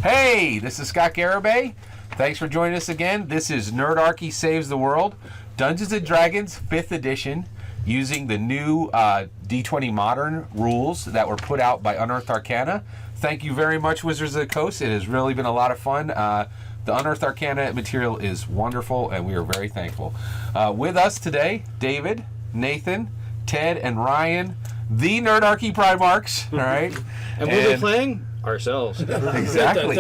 Hey, this is Scott Garibay. Thanks for joining us again. This is Nerdarchy Saves the World, Dungeons & Dragons 5th edition, using the new D20 Modern rules that were put out by Unearthed Arcana. Thank you very much, Wizards of the Coast. It has really been a lot of fun. The Unearthed Arcana material is wonderful, and we are very thankful. With us today, David, Nathan, Ted, and Ryan, the Nerdarchy Primarchs. All right, and we'll be playing ourselves. Exactly.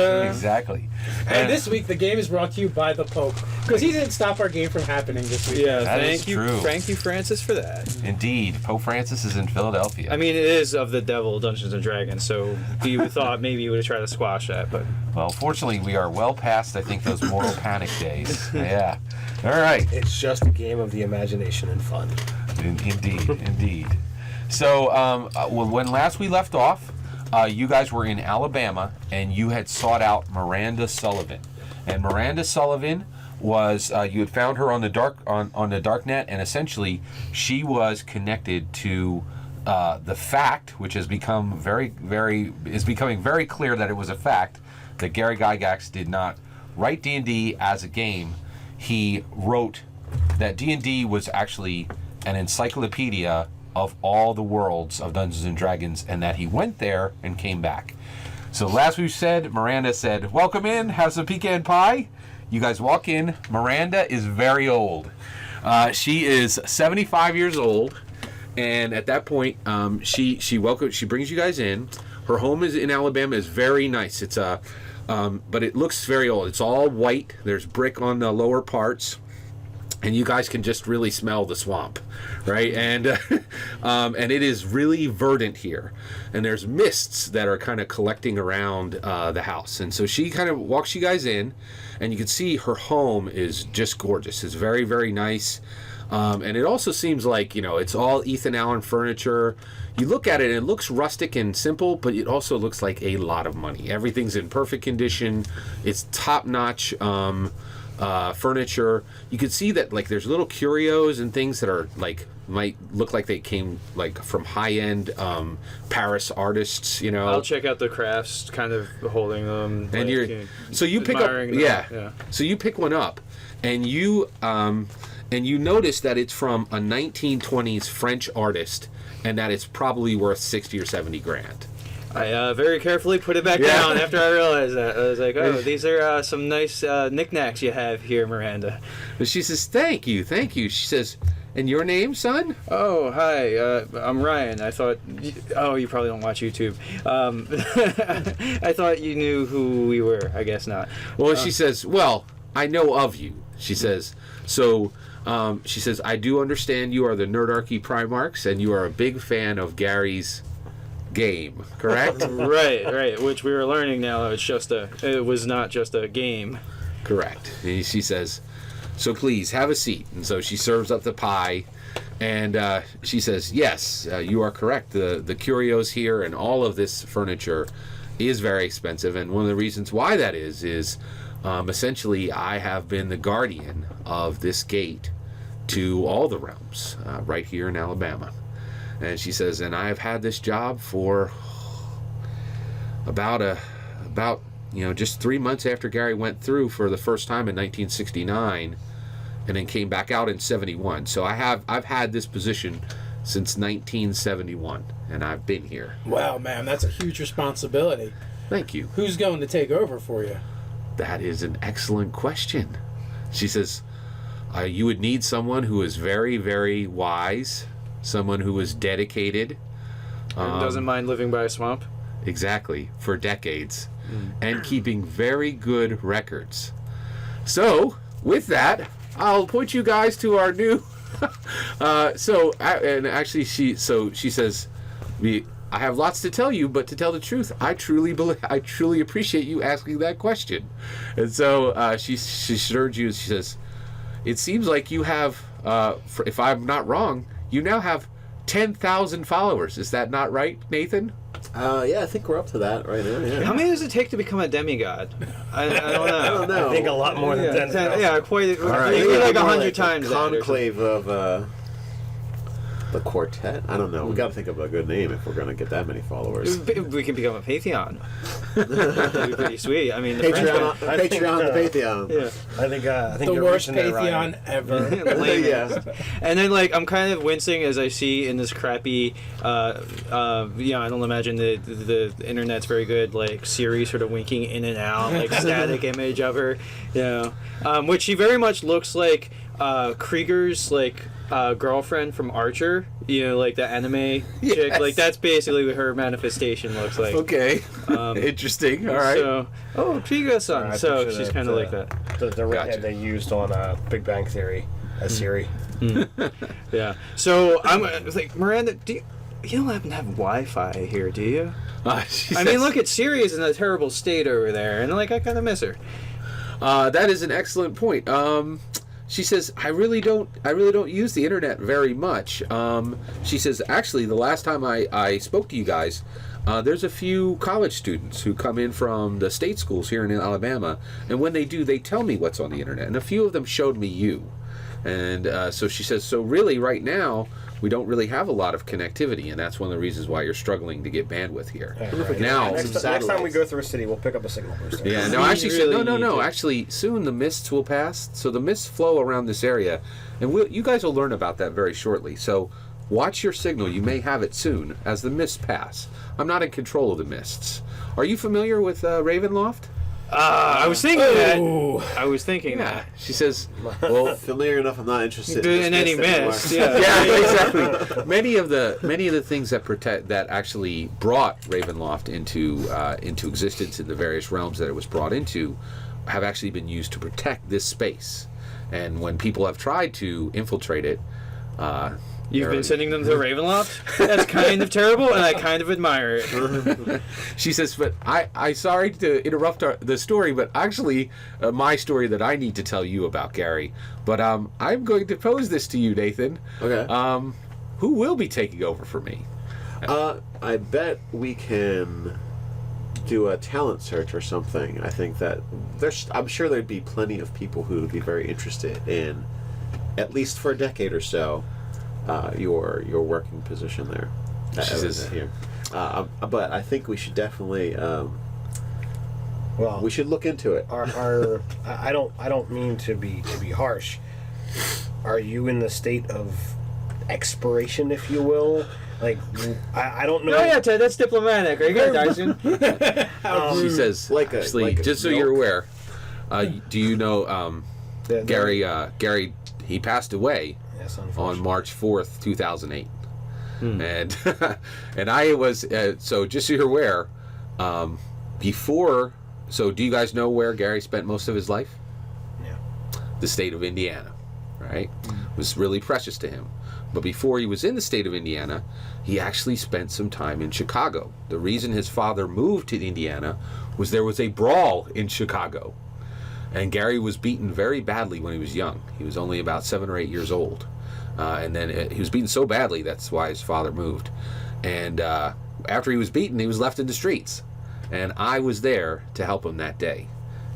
And this week, the game is brought to you by the Pope, because he didn't stop our game from happening this week. Yeah, thank you, Francis, for that. Indeed, Pope Francis is in Philadelphia. I mean, it is of the devil, Dungeons and Dragons, so you thought maybe you would have tried to squash that, but well, fortunately, we are well past, I think, those mortal panic days. Yeah. All right. It's just a game of the imagination and fun. Indeed. So, when last we left off, you guys were in Alabama, and you had sought out Miranda Sullivan. And Miranda Sullivan was you had found her on the dark net, and essentially she was connected to the fact, which has become becoming very clear that it was a fact, that Gary Gygax did not write D&D as a game. He wrote that D&D was actually an encyclopedia of all the worlds of Dungeons and Dragons, and that he went there and came back. So last we said, Miranda said, "Welcome in, have some pecan pie." You guys walk in. Miranda is very old. She is 75 years old, and at that point, she brings you guys in. Her home is in Alabama, is very nice. It's but it looks very old. It's all white. There's brick on the lower parts. And you guys can just really smell the swamp, right? And and it is really verdant here. And there's mists that are kind of collecting around the house. And so she kind of walks you guys in, and you can see her home is just gorgeous. It's very, very nice. And it also seems like, it's all Ethan Allen furniture. You look at it, and it looks rustic and simple, but it also looks like a lot of money. Everything's in perfect condition. It's top-notch furniture. You can see that there's little curios and things that are might look like they came from high-end Paris artists. I'll check out the crafts, kind of holding them. And you pick up So you pick one up, and you notice that it's from a 1920s French artist, and that it's probably worth 60 or 70 grand. I very carefully put it back down after I realized that. I was like, oh, these are some nice knickknacks you have here, Miranda. But she says, thank you. She says, and your name, son? Oh, hi, I'm Ryan. I thought, you probably don't watch YouTube. I thought you knew who we were. I guess not. Well, she says, well, I know of you. She says, so... she says, I do understand you are the Nerdarchy Primarchs, and you are a big fan of Gary's game, correct? right, which we were learning now it was not just a game. Correct. And she says, so please have a seat. And so she serves up the pie, and she says, yes, you are correct. The curios here and all of this furniture is very expensive, and one of the reasons why that is essentially I have been the guardian of this gate to all the realms right here in Alabama. And she says, and I've had this job for about just 3 months after Gary went through for the first time in 1969, and then came back out in 71. So I've had this position since 1971, and I've been here. Wow, man, that's a huge responsibility. Thank you. Who's going to take over for you? That is an excellent question. She says, you would need someone who is very, very wise, someone who is dedicated. And doesn't mind living by a swamp? Exactly, for decades. And keeping very good records. So, with that, I'll point you guys to our new... she says, I have lots to tell you, but to tell the truth, I truly appreciate you asking that question. And so she assured you, she says, it seems like you have, if I'm not wrong, you now have 10,000 followers. Is that not right, Nathan? Yeah, I think we're up to that right now. Yeah. How many does it take to become a demigod? I don't know. I think a lot more than 10,000. Yeah, quite. All right. Maybe like 100 times. Conclave of The quartet? I don't know. We got to think of a good name if we're going to get that many followers. We can become a Pantheon. That'd be pretty sweet. I mean, the Patreon, French Patreon, the Pantheon. yeah. I think The you're worst reaching there, Pantheon Ryan. ever. Lamest. And then like I'm kind of wincing as I see in this crappy I don't imagine the internet's very good, like Siri sort of winking in and out, like static image of her, which she very much looks like Krieger's like girlfriend from Archer, like the anime chick. Like that's basically what her manifestation looks like. Okay. Interesting. All right. So, Krieger-san. I So picture she's that, kind of like that. The redhead Gotcha. they used on Big Bang Theory as Siri. Yeah. So I was like, Miranda, you don't happen to have Wi-Fi here, do you? I mean, look at Siri is in a terrible state over there, and like I kind of miss her. That is an excellent point. She says, I really don't use the internet very much. She says, actually, the last time I spoke to you guys, there's a few college students who come in from the state schools here in Alabama, and when they do, they tell me what's on the internet, and a few of them showed me you. And so she says, so really right now, we don't really have a lot of connectivity, and that's one of the reasons why you're struggling to get bandwidth here. Right. Now, Next time we go through a city, we'll pick up a signal booster. yeah, no, We actually, really need no. to. Actually, soon the mists will pass. So the mists flow around this area, and you guys will learn about that very shortly. So watch your signal. You may have it soon as the mists pass. I'm not in control of the mists. Are you familiar with Ravenloft? I was thinking that. I was thinking Yeah. She says, well, Familiar enough, I'm not interested in any mist. mist. Yeah. yeah, exactly. Many of the things that actually brought Ravenloft into existence in the various realms that it was brought into have actually been used to protect this space. And when people have tried to infiltrate it, You've been sending them to Ravenloft? That's kind of terrible, and I kind of admire it. she says, but I sorry to interrupt the story, but actually my story that I need to tell you about, Gary. But I'm going to pose this to you, Nathan. Okay. Who will be taking over for me? I bet we can do a talent search or something. I think that I'm sure there'd be plenty of people who would be very interested in, at least for a decade or so, your working position there. She says here. But I think we should definitely Well, we should look into it. I don't mean to be harsh. Are you in the state of expiration, if you will? Like, I don't know. Oh yeah, Ted, that's diplomatic. Are you good, Dyson? She says, like a- actually, like a just so milk. you're aware, do you know Gary, he passed away Yes, on unfortunately. March 4th, 2008. And and I was, so just so you're aware, before, so do you guys know where Gary spent most of his life? Yeah. The state of Indiana, right? Was really precious to him. But before he was in the state of Indiana, he actually spent some time in Chicago. The reason his father moved to Indiana was there was a brawl in Chicago. And Gary was beaten very badly when he was young. He was only about 7 or 8 years old. And then he was beaten so badly, that's why his father moved. And after he was beaten, he was left in the streets. And I was there to help him that day.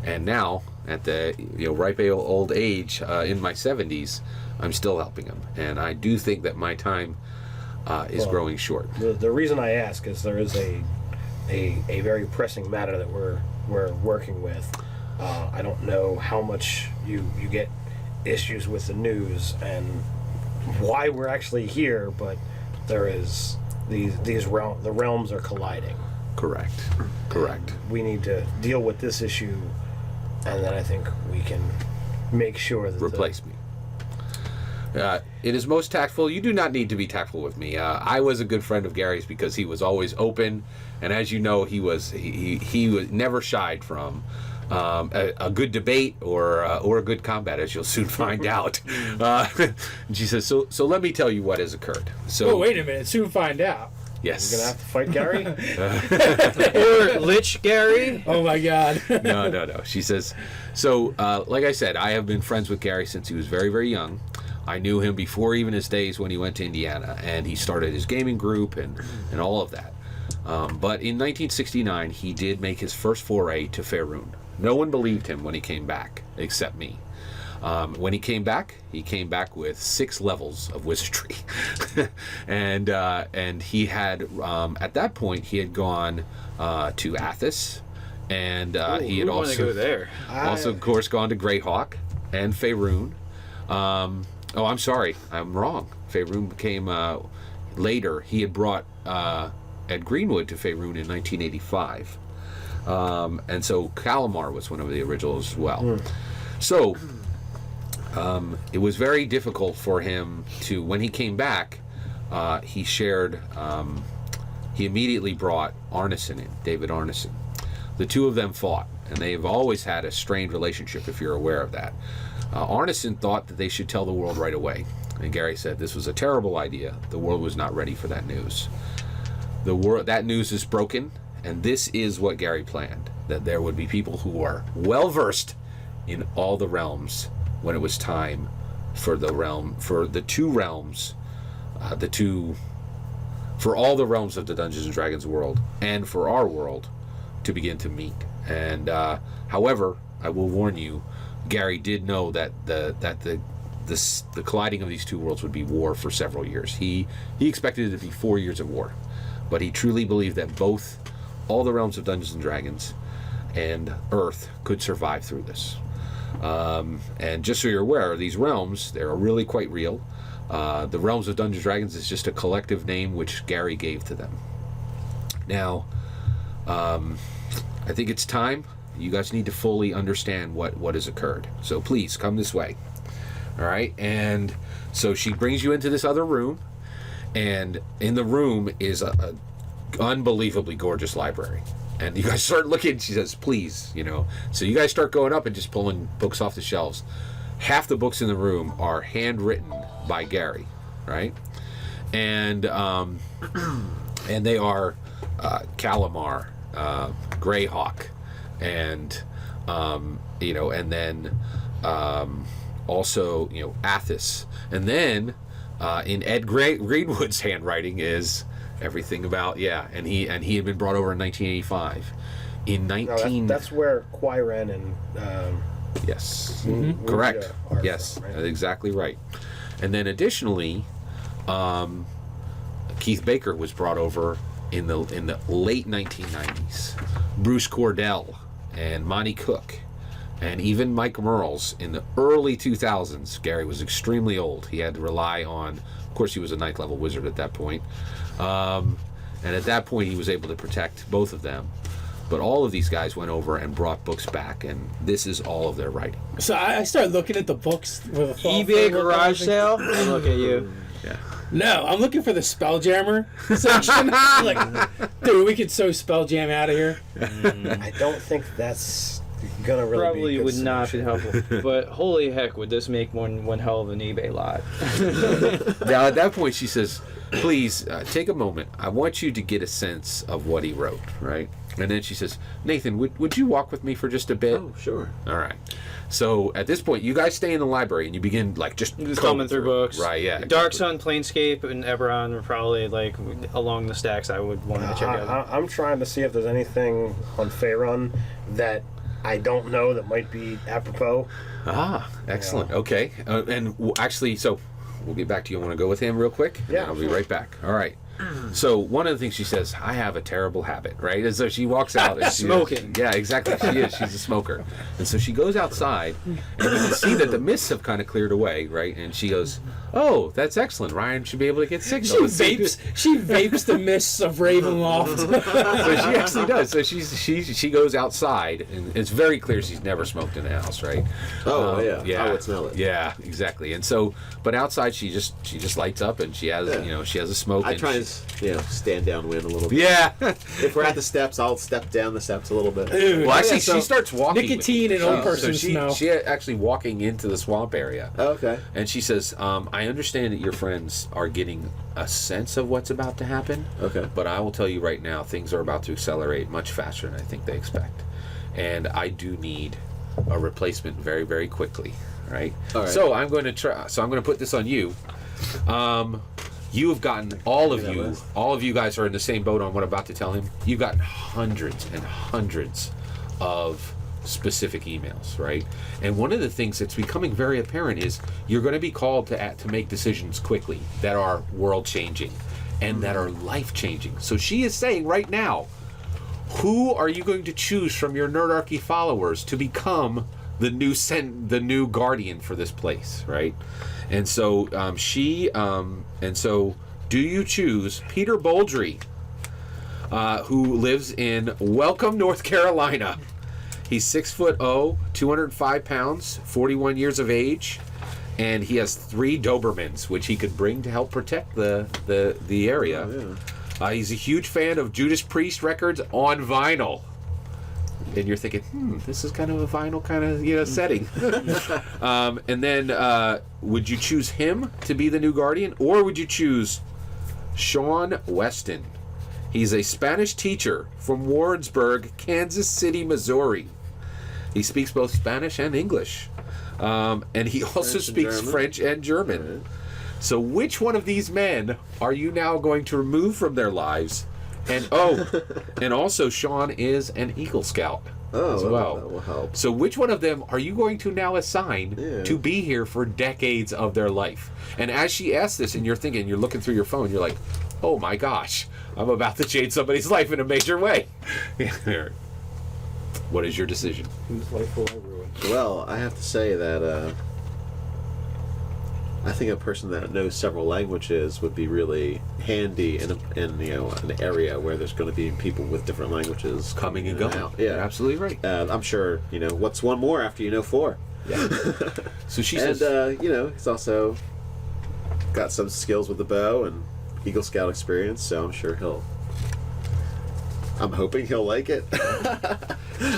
And now, at the ripe old age, in my 70s, I'm still helping him. And I do think that my time is growing short. The reason I ask is there is a very pressing matter that we're working with. I don't know how much you get issues with the news and why we're actually here, but there is the realms are colliding. Correct. We need to deal with this issue, and then I think we can make sure that Replace me. It is most tactful. You do not need to be tactful with me. I was a good friend of Gary's because he was always open, and as you know, he was never shied from a good debate or a good combat, as you'll soon find out. She says, so let me tell you what has occurred. So Oh, wait a minute. Soon find out. yes, we're gonna have to fight Gary. Or Lich Gary? Oh, my God. No. She says, so like I said, I have been friends with Gary since he was very, very young. I knew him before even his days when he went to Indiana, and he started his gaming group and all of that. But in 1969, he did make his first foray to Faerun. No one believed him when he came back, except me. When he came back with 6 levels of wizardry, and he had at that point he had gone to Athos, and he had want to go also there. also of course gone to Greyhawk and Faerun. Oh, I'm sorry, I'm wrong. Faerun came later. He had brought Ed Greenwood to Faerun in 1985, and so Calamar was one of the originals as well. So it was very difficult for him to, when he came back, he immediately brought Arneson in, David Arneson. The two of them fought, and they've always had a strained relationship, if you're aware of that. Arneson thought that they should tell the world right away, and Gary said this was a terrible idea. The world was not ready for that news. That news is broken, and this is what Gary planned, that there would be people who are well versed in all the realms when it was time for for all the realms of the Dungeons and Dragons world and for our world to begin to meet. And however, I will warn you, Gary did know that the colliding of these two worlds would be war for several years. He expected it to be 4 years of war, but he truly believed that both all the realms of Dungeons and Dragons and Earth could survive through this. And just so you're aware, these realms, they're really quite real. The realms of Dungeons and Dragons is just a collective name which Gary gave to them. Now, I think it's time. You guys need to fully understand what has occurred. So please, come this way. All right? And so she brings you into this other room, and in the room is a unbelievably gorgeous library. And you guys start looking, she says, please, So you guys start going up and just pulling books off the shelves. Half the books in the room are handwritten by Gary, right? And they are Calamar, Greyhawk, and and then also Athos. And then in Ed Greenwood's handwriting is everything about and he had been brought over in 1985. That's where Quiren and yes, Lugia correct. are Yes, from, right? that's exactly right. And then additionally, Keith Baker was brought over in the late 1990s. Bruce Cordell and Monty Cook, and even Mike Merles in the early 2000s. Gary was extremely old. He had to rely on, of course, he was a 9th level wizard at that point. And at that point, he was able to protect both of them. But all of these guys went over and brought books back, and this is all of their writing. So I started looking at the books with a eBay garage sale. Look at you. Yeah. No, I'm looking for the Spelljammer section. I'm like, dude, we could so Spelljam out of here. I don't think that's gonna really Probably be a good would not be solution. helpful. But holy heck, would this make one hell of an eBay lot? Now, at that point, she says, please, take a moment. I want you to get a sense of what he wrote, right? And then she says, Nathan, would you walk with me for just a bit? Oh, sure. All right. So at this point, you guys stay in the library and you begin just Thumbing through books. Right, yeah. Dark exactly. Sun, Planescape, and Eberron were probably along the stacks I would want to check out. I'm trying to see if there's anything on Faerun that I don't know that might be apropos. Ah, excellent. Yeah. Okay. Actually, so we'll get back to you. I want to go with him real quick? And Yeah, I'll be sure. right back. All right. So one of the things she says, I have a terrible habit, right? And so she walks out. And Smoking. Yeah, exactly. She is. She's a smoker. And so she goes outside, and you can see that the mists have kind of cleared away, right? And she goes, oh, that's excellent. Ryan should be able to get signal. She vapes the mists of Ravenloft. So she actually does. So she goes outside, and it's very clear she's never smoked in a house, right? Oh, yeah. I would smell it. Yeah, exactly. And so, but outside she just lights up, and she has she has a smoke. I and try she- and stand downwind a little bit. Yeah. If we're at the steps, I'll step down the steps a little bit. Dude, Well, actually, so she starts walking. nicotine and old person smell. She actually walking into the swamp area. Oh, okay. And she says, I understand that your friends are getting a sense of what's about to happen. Okay. But I will tell you right now, things are about to accelerate much faster than I think they expect. And I do need a replacement very, very quickly. Right? All right. So I'm going to try. So I'm going to put this on you. You have gotten all of you guys are in the same boat on what I'm about to tell him. You've gotten hundreds and hundreds of specific emails, right? And one of the things that's becoming very apparent is you're going to be called to make decisions quickly that are world changing and that are life changing. So she is saying right now, who are you going to choose from your Nerdarchy followers to become the new guardian for this place, right? And so do you choose Peter Boldry, who lives in Welcome, North Carolina? He's 6'0", 205 pounds, 41 years of age, and he has 3 Dobermans, which he could bring to help protect the area. Oh, yeah. He's a huge fan of Judas Priest records on vinyl. And you're thinking, this is kind of a vinyl kind of setting. And then, would you choose him to be the new guardian, or would you choose Sean Weston? He's a Spanish teacher from Warrensburg, Kansas City, Missouri. He speaks both Spanish and English. And he also speaks French and German. Right. So which one of these men are you now going to remove from their lives? And and also Sean is an Eagle Scout as well. That will help. So which one of them are you going to now assign Yeah. to be here for decades of their life? And as she asks this, and you're thinking, you're looking through your phone, you're like, oh my gosh, I'm about to change somebody's life in a major way. What is your decision? Whose life will I ruin? Well, I have to say that I think a person that knows several languages would be really handy in an area where there's going to be people with different languages Coming and going. out. You're Yeah, absolutely right. I'm sure what's one more after you know 4. Yeah. So she And says, he's also got some skills with the bow and Eagle Scout experience, so I'm sure I'm hoping he'll like it.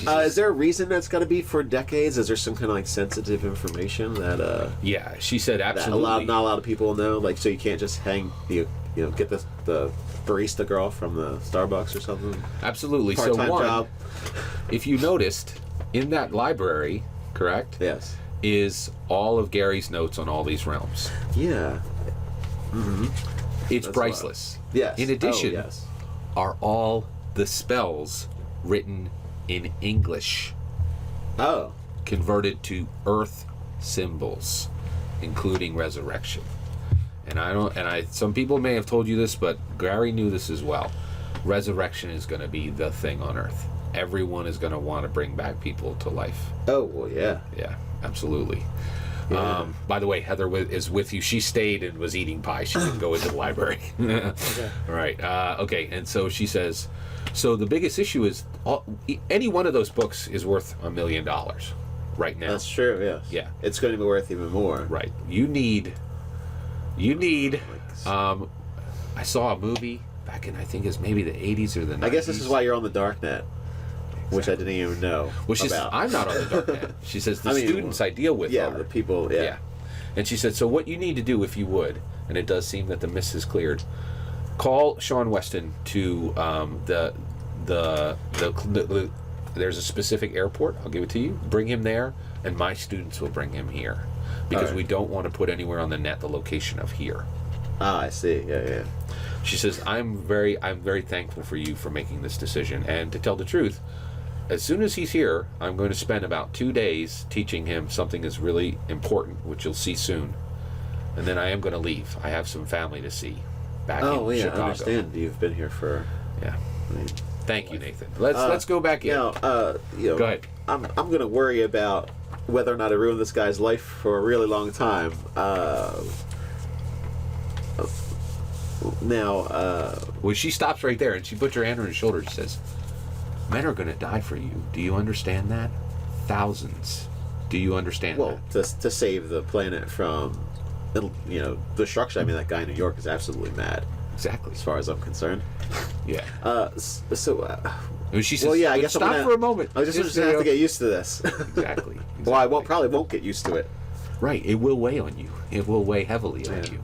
Is there a reason that's got to be for decades? Is there some kind of like sensitive information that yeah, she said that absolutely. not a lot of people know? Like, so you can't just get the barista girl from the Starbucks or something. Absolutely. So Part-time one, job. if you noticed, in that library, correct, Yes. is all of Gary's notes on all these realms. Yeah. It's That's priceless. Yes. In addition, Oh, yes. are all the spells written in English, Oh. converted to Earth symbols, including resurrection. And some people may have told you this, but Gary knew this as well. Resurrection is going to be the thing on Earth. Everyone is going to want to bring back people to life. Oh, well, yeah. Yeah, absolutely. Yeah. By the way, Heather is with you. She stayed and was eating pie. She didn't go into the library. Okay. All right. Okay. And so she says, so the biggest issue is any one of those books is worth $1 million right now. That's true, yes. Yeah. It's going to be worth even more. Right. You need. I saw a movie back in, I think it's maybe the 80s or the 90s. I guess this is why you're on the dark net, which I didn't even know Well, she says, about. I'm not on the dark net. She says, the I mean, students I deal with Yeah, are. the people, yeah. Yeah. And she said, so what you need to do, if you would, and it does seem that the mist is cleared, call Sean Weston to there's a specific airport. I'll give it to you. Bring him there, and my students will bring him here, because Alright. we don't want to put anywhere on the net the location of here. Ah, I see. Yeah. She says, I'm very thankful for you for making this decision, and to tell the truth, as soon as he's here, I'm going to spend about 2 days teaching him something that's really important, which you'll see soon. And then I am going to leave. I have some family to see back Oh, in yeah, Chicago. I understand. You've been here for. Yeah. I mean, Thank you, Nathan. Let's go back in. Go ahead. I'm going to worry about whether or not I ruin this guy's life for a really long time. Well, she stops right there, and she puts her hand on his shoulder and says, men are going to die for you. Do you understand that? Thousands. Do you understand well, that? to save the planet from, destruction. I mean, that guy in New York is absolutely mad, Exactly. as far as I'm concerned. Yeah. So, She says, well, yeah, I "But guess I'm stop gonna- for a moment. I just gonna have to get used to this. Exactly. Well, I probably won't get used to it. Right. It will weigh on you. It will weigh heavily on Yeah. you.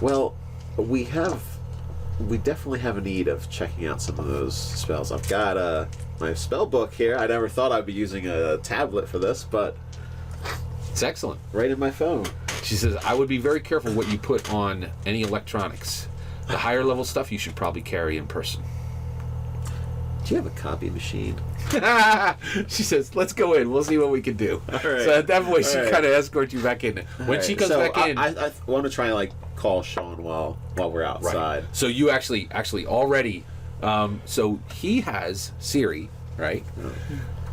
Well, we definitely have a need of checking out some of those spells. I've got my spell book here. I never thought I'd be using a tablet for this, but It's excellent. right in my phone. She says, I would be very careful what you put on any electronics. The higher level stuff you should probably carry in person. Do you have a copy machine? She says, "Let's go in. We'll see what we can do." All right. So at that point, she All right. kind of escorts you back in. When she comes back in, I want to try and like call Sean while we're outside. so you actually already, so he has Siri, right?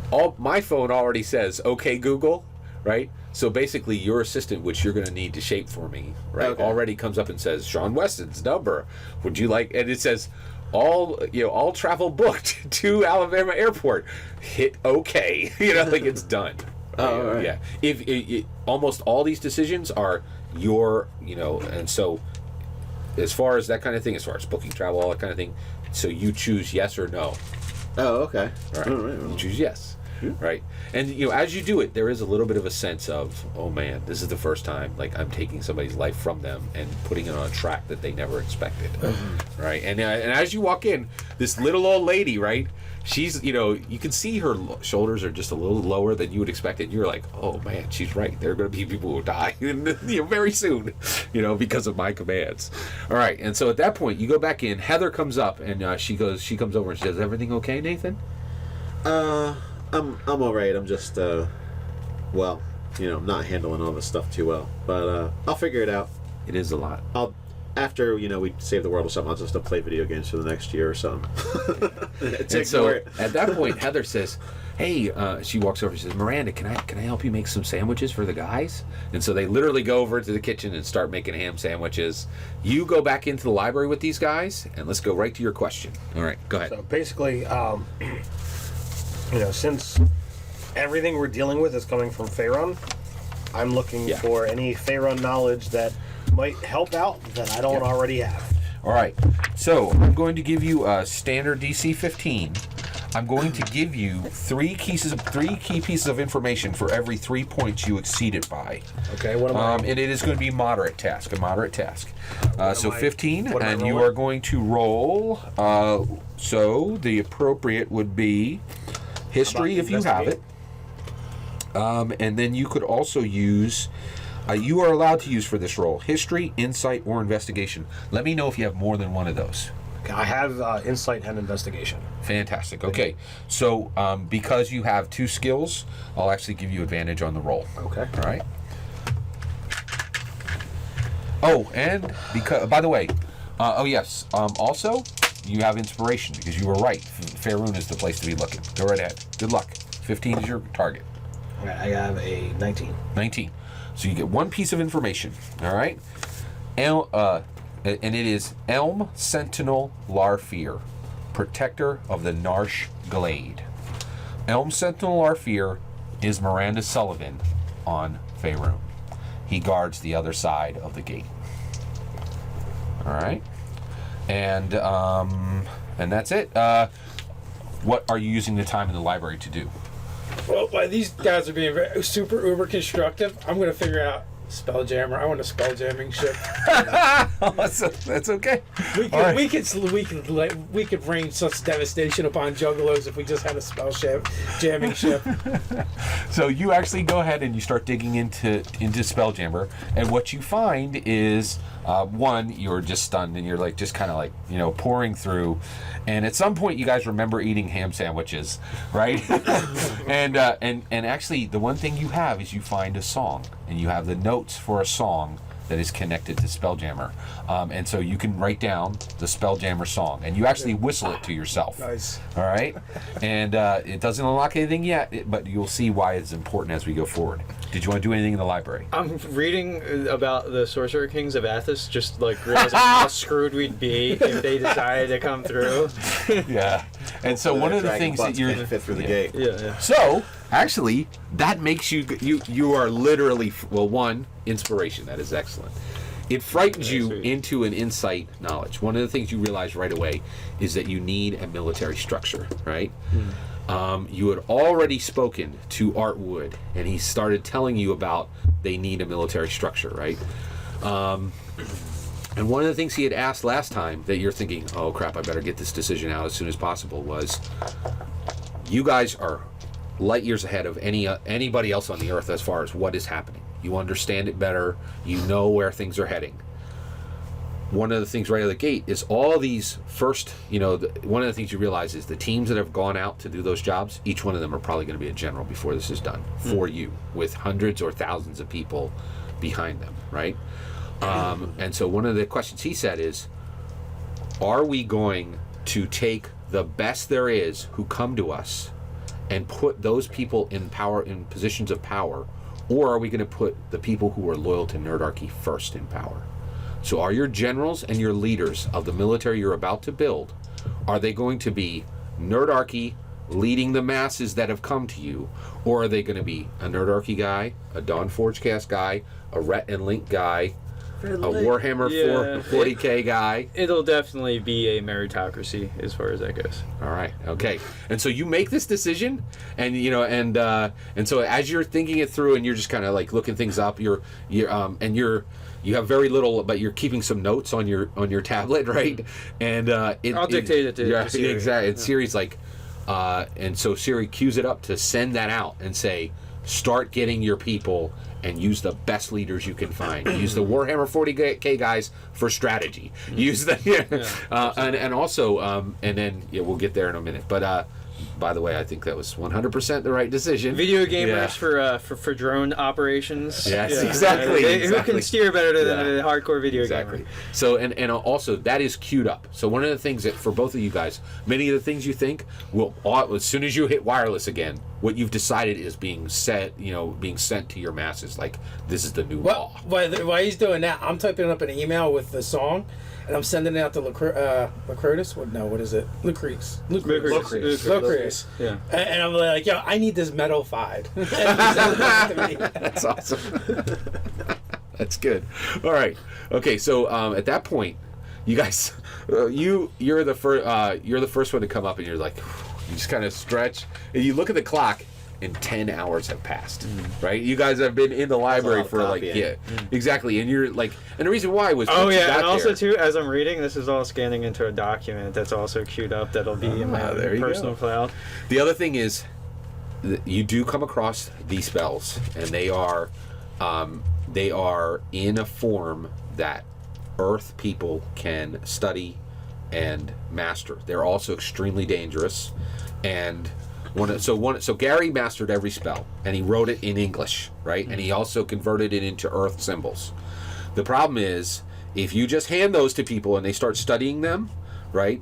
All my phone already says, "Okay, Google," right? So basically, your assistant, which you're going to need to shape for me, right, Okay. already comes up and says, "Sean Weston's number. Would you like?" And it says, all travel booked to Alabama Airport. Hit OK. Like it's done. Oh, all right. Yeah. If almost all these decisions are your, and so as far as that kind of thing, as far as booking travel, all that kind of thing, so you choose yes or no. Oh, okay. All right. All right. You choose yes. Right. And as you do it, there is a little bit of a sense of, oh man, this is the first time like I'm taking somebody's life from them and putting it on a track that they never expected. Right. And as you walk in, this little old lady, right? She's, you can see her shoulders are just a little lower than you would expect. And you're like, oh man, she's right. There are going to be people who die very soon, because of my commands. All right. And so at that point, you go back in. Heather comes up and she comes over and she says, "Everything okay, Nathan?" I'm all right. I'm just I'm not handling all this stuff too well, but I'll figure it out. It is a lot. After we save the world or something, I'll just play video games for the next year or something. And so at that point, Heather says, "Hey," she walks over and says, "Miranda, can I help you make some sandwiches for the guys?" And so they literally go over to the kitchen and start making ham sandwiches. You go back into the library with these guys, and let's go right to your question. All right, go ahead. So basically, since everything we're dealing with is coming from Faerun, I'm looking for any Faerun knowledge that might help out that I don't already have. All right, so I'm going to give you a standard DC 15. I'm going to give you three key pieces of information for every 3 points you exceed it by. Okay, what am I? And it is going to be a moderate task. So 15, what am I and you rolling? are going to roll. So the appropriate would be history if you have it. And then you could also use. You are allowed to use for this roll history, insight, or investigation. Let me know if you have more than one of those. Okay, I have insight and investigation. Fantastic. Okay, so because you have 2 skills, I'll actually give you advantage on the roll. Okay. All right. Oh, and because by the way, yes. Also, you have inspiration because you were right. Faerun is the place to be looking. Go right ahead. Good luck. 15 is your target. Okay, I have a 19. 19. So you get 1 piece of information. All right. And it is Elm Sentinel Larfear, protector of the Narsh Glade. Elm Sentinel Larfear is Miranda Sullivan on Faerun. He guards the other side of the gate. All right. And that's it. What are you using the time in the library to do? Well, while these guys are being super uber constructive, I'm going to figure out Spelljammer. I want a spelljamming ship. That's okay. We could rain such devastation upon juggalos if we just had a jamming ship. So you actually go ahead and you start digging into Spelljammer, and what you find is one, you're just stunned and you're just kind of pouring through, and at some point you guys remember eating ham sandwiches, right? and actually the one thing you have is you find a song, and you have the notes for a song that is connected to Spelljammer, and so you can write down the Spelljammer song, and you actually whistle it to yourself. Nice. All right, and it doesn't unlock anything yet, but you'll see why it's important as we go forward. Did you want to do anything in the library? I'm reading about the Sorcerer Kings of Athos, just realizing how screwed we'd be if they decided to come through. Yeah, and so one of the things that you're fit through the gate. Yeah. So, actually, that makes you are literally, one, inspiration. That is excellent. It frightens you into an insight knowledge. One of the things you realize right away is that you need a military structure, right? You had already spoken to Art Wood, and he started telling you about they need a military structure, right? And one of the things he had asked last time that you're thinking, oh crap, I better get this decision out as soon as possible, was you guys are light years ahead of anybody else on the earth as far as what is happening. You understand it better. You know where things are heading. one of the things right out of the gate is all these first, one of the things you realize is the teams that have gone out to do those jobs, each one of them are probably going to be a general before this is done for you, with hundreds or thousands of people behind them, right? And so one of the questions he said is, are we going to take the best there is who come to us and put those people in positions of power, or are we going to put the people who are loyal to Nerdarchy first in power? So are your generals and your leaders of the military you're about to build, are they going to be Nerdarchy leading the masses that have come to you, or are they going to be a Nerdarchy guy, a Dawn Forgecast guy, a Rhett and Link guy, a Warhammer 40K guy? It'll definitely be a meritocracy as far as that goes. All right. Okay. And so you make this decision, and and so as you're thinking it through, and you're just kind of like looking things up, you have very little, but you're keeping some notes on your tablet, right? And I'll dictate it to Siri. Exactly. And Siri's like, and so Siri cues it up to send that out and say, start getting your people and use the best leaders you can find. Use the Warhammer 40K guys for strategy. Use the and also and then we'll get there in a minute. But by the way, I think that was 100% the right decision. Video gamers for drone operations. Yes, exactly. Who can steer better than a hardcore video gamer? So and also that is queued up. So one of the things that for both of you guys, many of the things you think will, as soon as you hit wireless again, what you've decided is being sent to your masses. Like, this is the new law. While he's doing that, I'm typing up an email with the song, and I'm sending it out to Lucretus. What is it? Lucretus. Yeah. And I'm like, yo, I need this metal-fied. And he sends it to me. That's awesome. That's good. All right. Okay. So at that point, you guys, you're the first one to come up, and you're like, you just kind of stretch, and you look at the clock, and 10 hours have passed, right? You guys have been in the library for exactly, and you're like, and the reason why was and also too, as I'm reading, this is all scanning into a document that's also queued up that'll be in my personal cloud. The other thing is, you do come across these spells, and they are in a form that Earth people can study and master. They're also extremely dangerous, and so Gary mastered every spell, and he wrote it in English, right? And he also converted it into Earth symbols. The problem is, if you just hand those to people and they start studying them, right?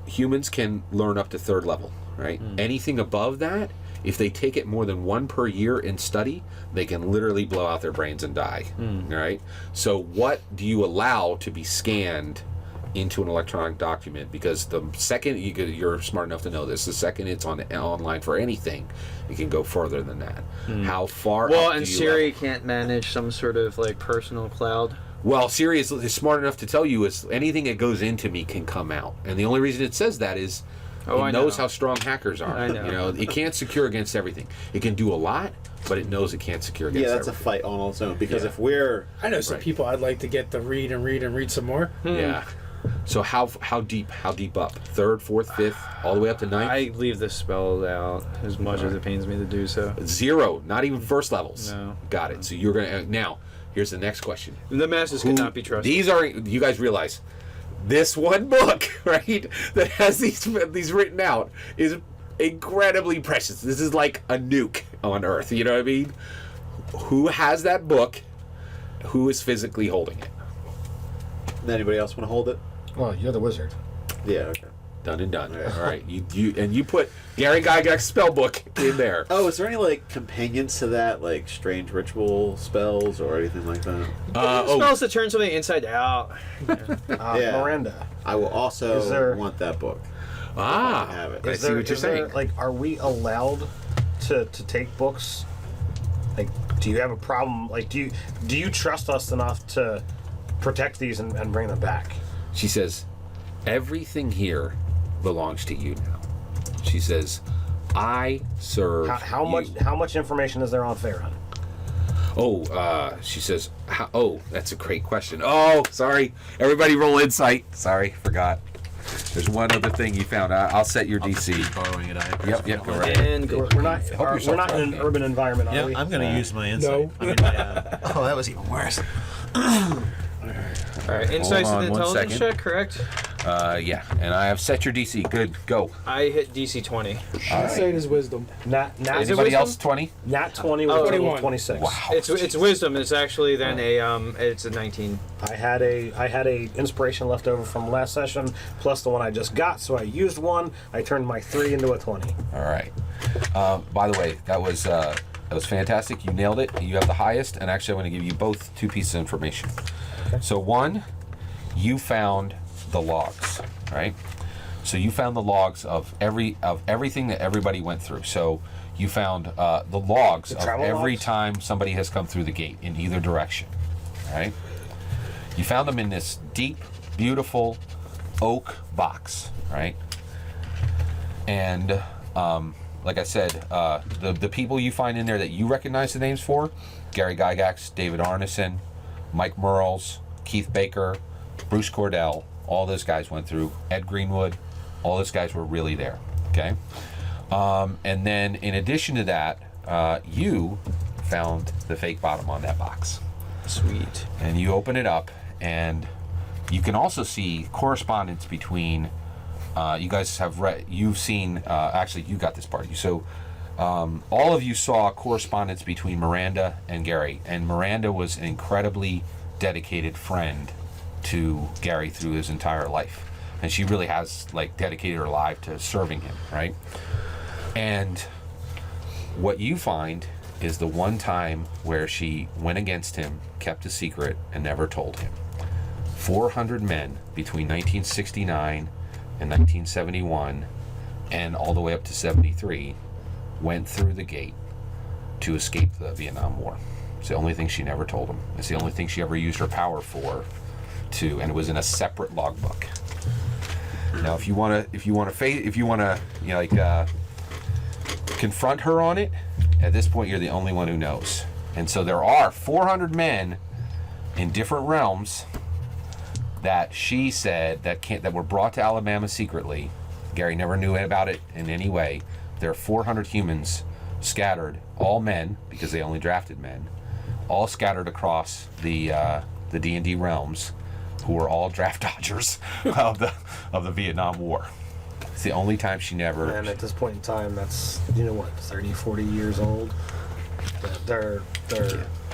Humans can learn up to 3rd level, right? Anything above that, if they take it more than 1 per year in study, they can literally blow out their brains and die, right? So what do you allow to be scanned into an electronic document? Because the second you're smart enough to know this, the second it's online for anything, it can go further than that. How far? Well, and Siri can't manage some sort of like personal cloud. Well, Siri is smart enough to tell you is anything that goes into me can come out, and the only reason it says that is it knows how strong hackers are. I know. It can't secure against everything. It can do a lot, but it knows it can't secure against everything. Yeah, that's a fight on its own. Because if I know some people I'd like to get to read some more. Yeah. So how deep up? 3rd, 4th, 5th, all the way up to 9th? I leave the spells out as much as it pains me to do so. 0, not even 1st levels. No. Got it. So you're gonna now. Here's the next question. The masses cannot be trusted. These are, you guys realize, this one book, right, that has these written out is incredibly precious. This is like a nuke on Earth. You know what I mean? Who has that book? Who is physically holding it? Anybody else want to hold it? Well, you're the wizard. Yeah, okay. Done and done. All right. You put Gary Gygax spell book in there. Oh, is there any like companions to that, like strange ritual spells or anything like that? Spells to turn something inside out. Miranda. I will also want that book. I have it. I see what you're saying. Like, are we allowed to take books? Like, do you have a problem? Like, do you trust us enough to protect these and bring them back? She says, everything here belongs to you now. She says, I serve how you. How much information is there on Faerun? She says, that's a great question. Oh, sorry. Everybody roll insight. Sorry, forgot. There's one other thing you found. I'll set your DC. Borrowing it. Yep, go right. And go. We're not in an urban environment, are we? I'm going to use my insight. No. I mean, that was even worse. All right, insights Hold and on one intelligence second. check, correct? Yeah, and I have set your DC. Good, go. I hit DC 20. I'd say it is wisdom. Not Is it Anybody wisdom? else 20? not 20 with Oh, a total 21. of 26. Wow. It's wisdom. It's actually then it's a 19. I had a inspiration left over from last session plus the one I just got, so I used one. I turned my 3 into a 20. All right. By the way, that was fantastic. You nailed it. You have the highest, and actually, I'm going to give you both 2 pieces of information. Okay. So one, you found the logs, right? So you found the logs of everything that everybody went through. So you found the logs The of travel every logs? time somebody has come through the gate in either direction, right? You found them in this deep, beautiful oak box, right? And like I said, the people you find in there that you recognize the names for, Gary Gygax, David Arneson, Mike Merles, Keith Baker, Bruce Cordell, all those guys went through. Ed Greenwood, all those guys were really there, okay? And then in addition to that, you found the fake bottom on that box. Sweet. And you open it up, and you can also see correspondence between you guys have read, you've seen, actually you got this part. So all of you saw correspondence between Miranda and Gary, and Miranda was an incredibly dedicated friend to Gary through his entire life. And she really has like dedicated her life to serving him, right? And what you find is the one time where she went against him, kept a secret, and never told him. 400 men between 1969 and 1971 and all the way up to 73 went through the gate to escape the Vietnam War. It's the only thing she never told him. It's the only thing she ever used her power for, and it was in a separate logbook. Now, if you want to confront her on it, at this point you're the only one who knows. And so there are 400 men in different realms that she said that were brought to Alabama secretly. Gary never knew about it in any way. There are 400 humans scattered, all men, because they only drafted men, all scattered across the D&D realms, who were all draft dodgers of the Vietnam War. It's the only time she never. And at this point in time, that's 30, 40 years old. They're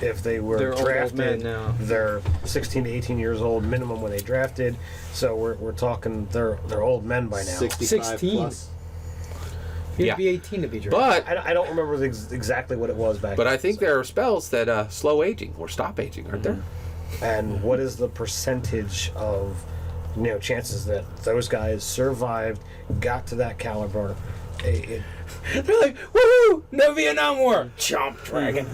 if they were They're old drafted men now. they're 16 to 18 years old minimum when they drafted. So we're talking they're old men by now. 65 16. plus. He'd Yeah. be 18 to be drafted. But I don't remember exactly what it was back then. I think there are spells that slow aging or stop aging, aren't there? And what is the percentage of chances that those guys survived, got to that caliber? They're like, woohoo! No Vietnam War! Chomp dragon.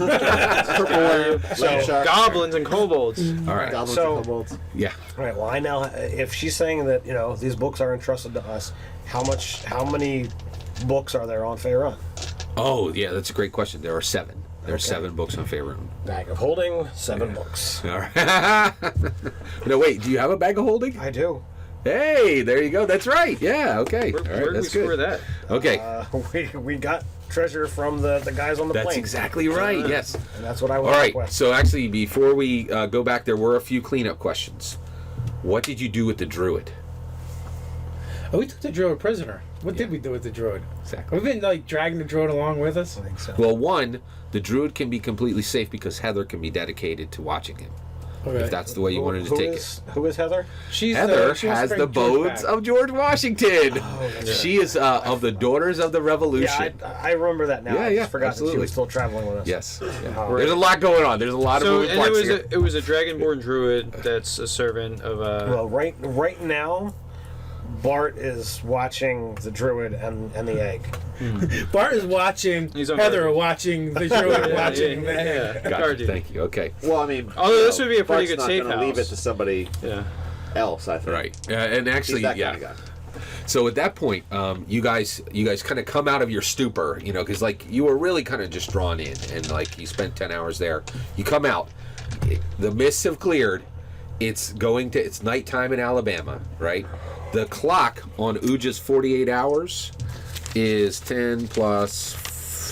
So Goblins and kobolds. All right. Goblins So- and kobolds. Yeah. Right. Well, I now, if she's saying that these books are entrusted to us, how many books are there on Faerun? Oh, yeah, that's a great question. There are 7. There are Okay. 7 books on Faerun. Bag of holding, 7 books. All right. No, wait. Do you have a bag of holding? I do. Hey, there you go. That's right. Yeah. Okay. All Where right. did we That's score good. that? Okay. We got treasure from the guys on the That's plane. exactly right. Yes. And that's what I All want right. to request. So actually, before we go back, there were a few cleanup questions. What did you do with the druid? Oh, we took the druid prisoner. What did we do with the druid? Exactly. We've been dragging the druid along with us. I think so. Well, one, the druid can be completely safe because Heather can be dedicated to watching him. Okay. If that's the way you wanted to take it. Who is Heather? She's Heather she wants has to the bring George bones back. of George Washington. that's She is of the Daughters of the Revolution. Yeah, I remember that now. Yeah, I yeah, just forgot that absolutely. she was still traveling with us. Yes. Yeah. Right. There's a lot going on. There's a lot of So, moving and it parts was here. it was a dragonborn druid that's a servant of Well, right now, Bart is watching the druid and the egg. Bart is watching. He's on Heather guard. watching the druid watching. Yeah. Gotcha. Guardian. Thank you. Okay. Well, I mean, Although this would be a pretty Bart's good not safe gonna leave it house. to somebody Yeah. else. I think. Right. And actually, He's that yeah. kind of guy. So at that point, you guys kind of come out of your stupor, because like you were really kind of just drawn in, and like you spent 10 hours there. You come out, the mists have cleared. It's nighttime in Alabama, right? The clock on Uja's 48 hours is 10 plus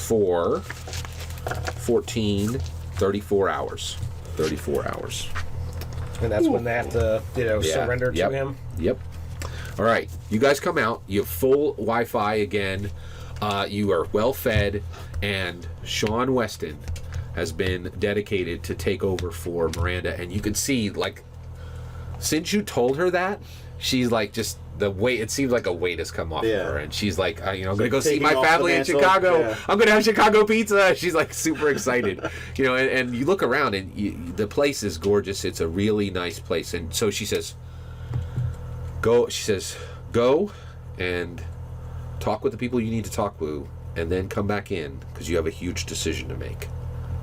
4, 14, 34 hours. 34 hours. And that's when they have to, Yeah. surrender Yep. to him. Yep. All right. You guys come out. You have full Wi-Fi again. You are well fed, and Sean Weston has been dedicated to take over for Miranda. And you can see, like, since you told her that, she's like just the weight. It seems like a weight has come off of her, and she's like, I'm gonna go see taking my off the family in mantle. Chicago. Yeah. I'm gonna have Chicago pizza. She's like super excited, And you look around, and the place is gorgeous. It's a really nice place. And so she says, "Go." She says, "Go and talk with the people you need to talk to, and then come back in because you have a huge decision to make."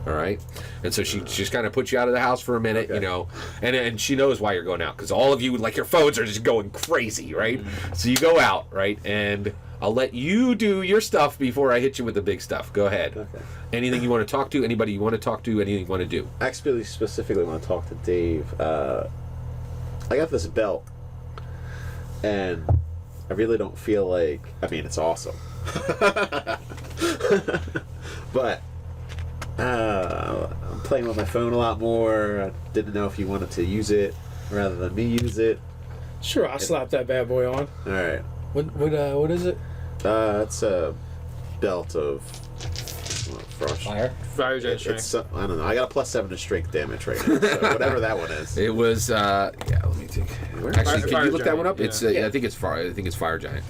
All right, and so she just kind of puts you out of the house for a minute, and she knows why you're going out because all of you, like, your phones are just going crazy, right? So you go out, right, and I'll let you do your stuff before I hit you with the big stuff. Go ahead. Okay. Anything you want to talk to, anybody you want to talk to, anything you want to do. I actually specifically want to talk to Dave. I got this belt, and I really don't feel like. I mean, it's awesome, but. I'm playing with my phone a lot more. I didn't know if you wanted to use it rather than me use it. Sure, I'll slap that bad boy on. All right. What is it? It's a belt of frost. Fire. Fire giant strength. It's I don't know. I got a +7 to strength damage right now. So whatever that one is. It was let me think. Actually, can Fire you look that one Giant, up? It's yeah. I think it's fire. I think it's Fire Giant.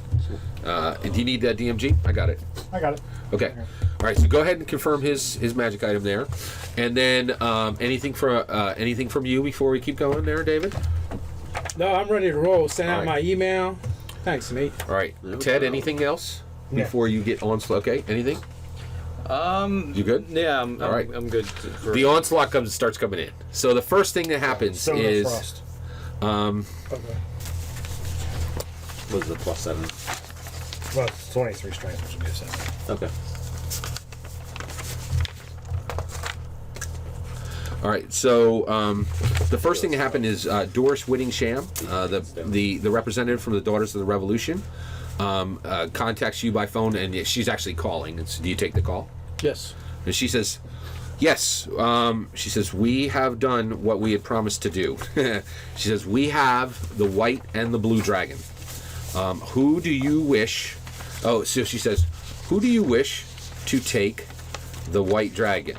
Do you need DMG? I got it. I got it. Okay. All right. So go ahead and confirm his magic item there, and then anything from you before we keep going there, David. No, I'm ready to roll. Send out All my right. email. Thanks, mate. All right, No Ted. problem. Anything else Yeah. before you get onslaught? Okay. Anything? You good? Yeah, All right. I'm good. For, The onslaught starts coming in. So the first thing that happens Stone of is Frost. Okay. Was the +7? Well, it's 23 strength, which would be a 7. Okay. all right. So the first thing that happened is Doris Whittingham, the representative from the Daughters of the Revolution, contacts you by phone, and she's actually calling. And so do you take the call? Yes. And she says, yes. She says, we have done what we had promised to do. She says, we have the white and the blue dragon. Who do you wish? Oh, so she says, who do you wish to take the white dragon?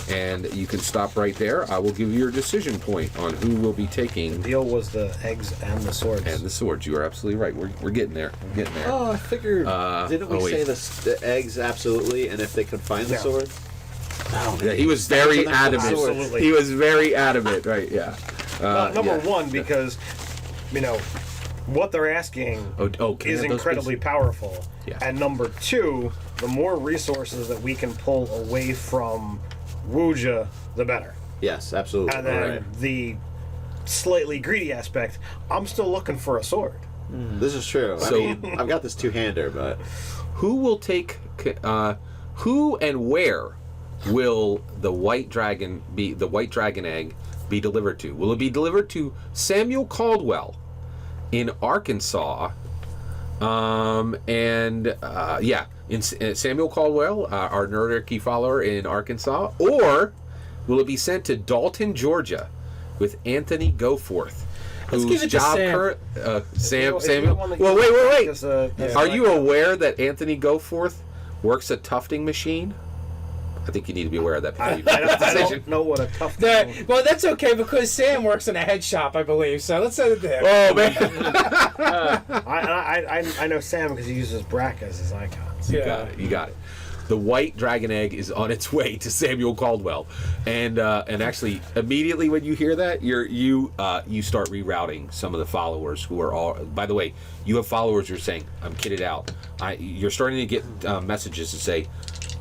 And you can stop right there. I will give you your decision point on who will be taking. The deal was the eggs and the swords. And the swords. You are absolutely right. We're getting there. We're getting there. Oh, I figured. Didn't we oh, wait. say the eggs absolutely, and if they could find the Yeah. sword? Oh, Yeah, he was very adamant. Absolutely. He was very adamant. Right? Yeah. Number yeah. one, because, what they're asking can I is have those, incredibly please? powerful. Yeah. And number two, the more resources that we can pull away from Wuja, the better. Yes, absolutely. And then Right. the slightly greedy aspect, I'm still looking for a sword. This is true. So- I mean, I've got this two-hander, but Who will take? Who and where will the white dragon be? The white dragon egg be delivered to? Will it be delivered to Samuel Caldwell in Arkansas? In Samuel Caldwell, our Nerdarchy follower in Arkansas, or will it be sent to Dalton, Georgia, with Anthony Goforth, Let's give it to Sam. Samuel. Well, wait. Are you aware that Anthony Goforth works a tufting machine? I think you need to be aware of that. I before you make the decision. don't know what a tough Well, that's okay because Sam works in a head shop, I believe. So let's send it to him. Oh man! I know Sam because he uses Brack as his icon. You got it. The white dragon egg is on its way to Samuel Caldwell, and actually immediately when you hear that, you start rerouting some of the followers who are all. By the way, you have followers. You're saying I'm kitted out. You're starting to get messages to say,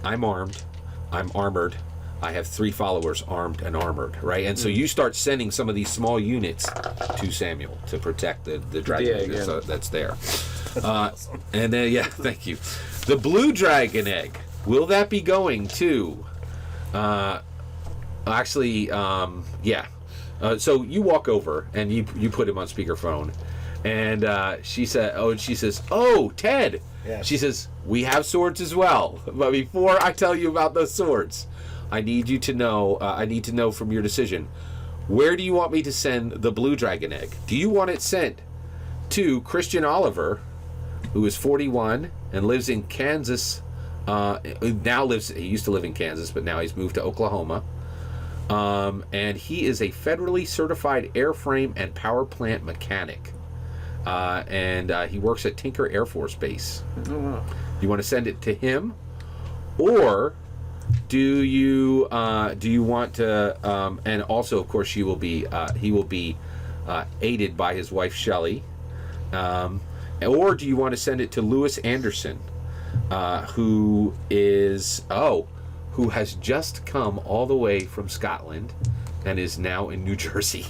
I'm armed, I'm armored. I have 3 followers armed and armored, right? And so you start sending some of these small units to Samuel to protect the dragon egg that's there. Awesome. And then, thank you. The blue dragon egg, will that be going to? So you walk over and you put him on speakerphone, and she says, "Oh, Ted." Yes. She says, "We have swords as well, but before I tell you about those swords, I need you to know. I need to know from your decision, where do you want me to send the blue dragon egg? Do you want it sent to Christian Oliver, who is 41 and lives in Kansas? He used to live in Kansas, but now he's moved to Oklahoma. And he is a federally certified airframe and power plant mechanic. And he works at Tinker Air Force Base. Oh, wow. You want to send it to him, or do you want to? And also, of course, he will be aided by his wife Shelley. Or do you want to send it to Lewis Anderson, who has just come all the way from Scotland and is now in New Jersey?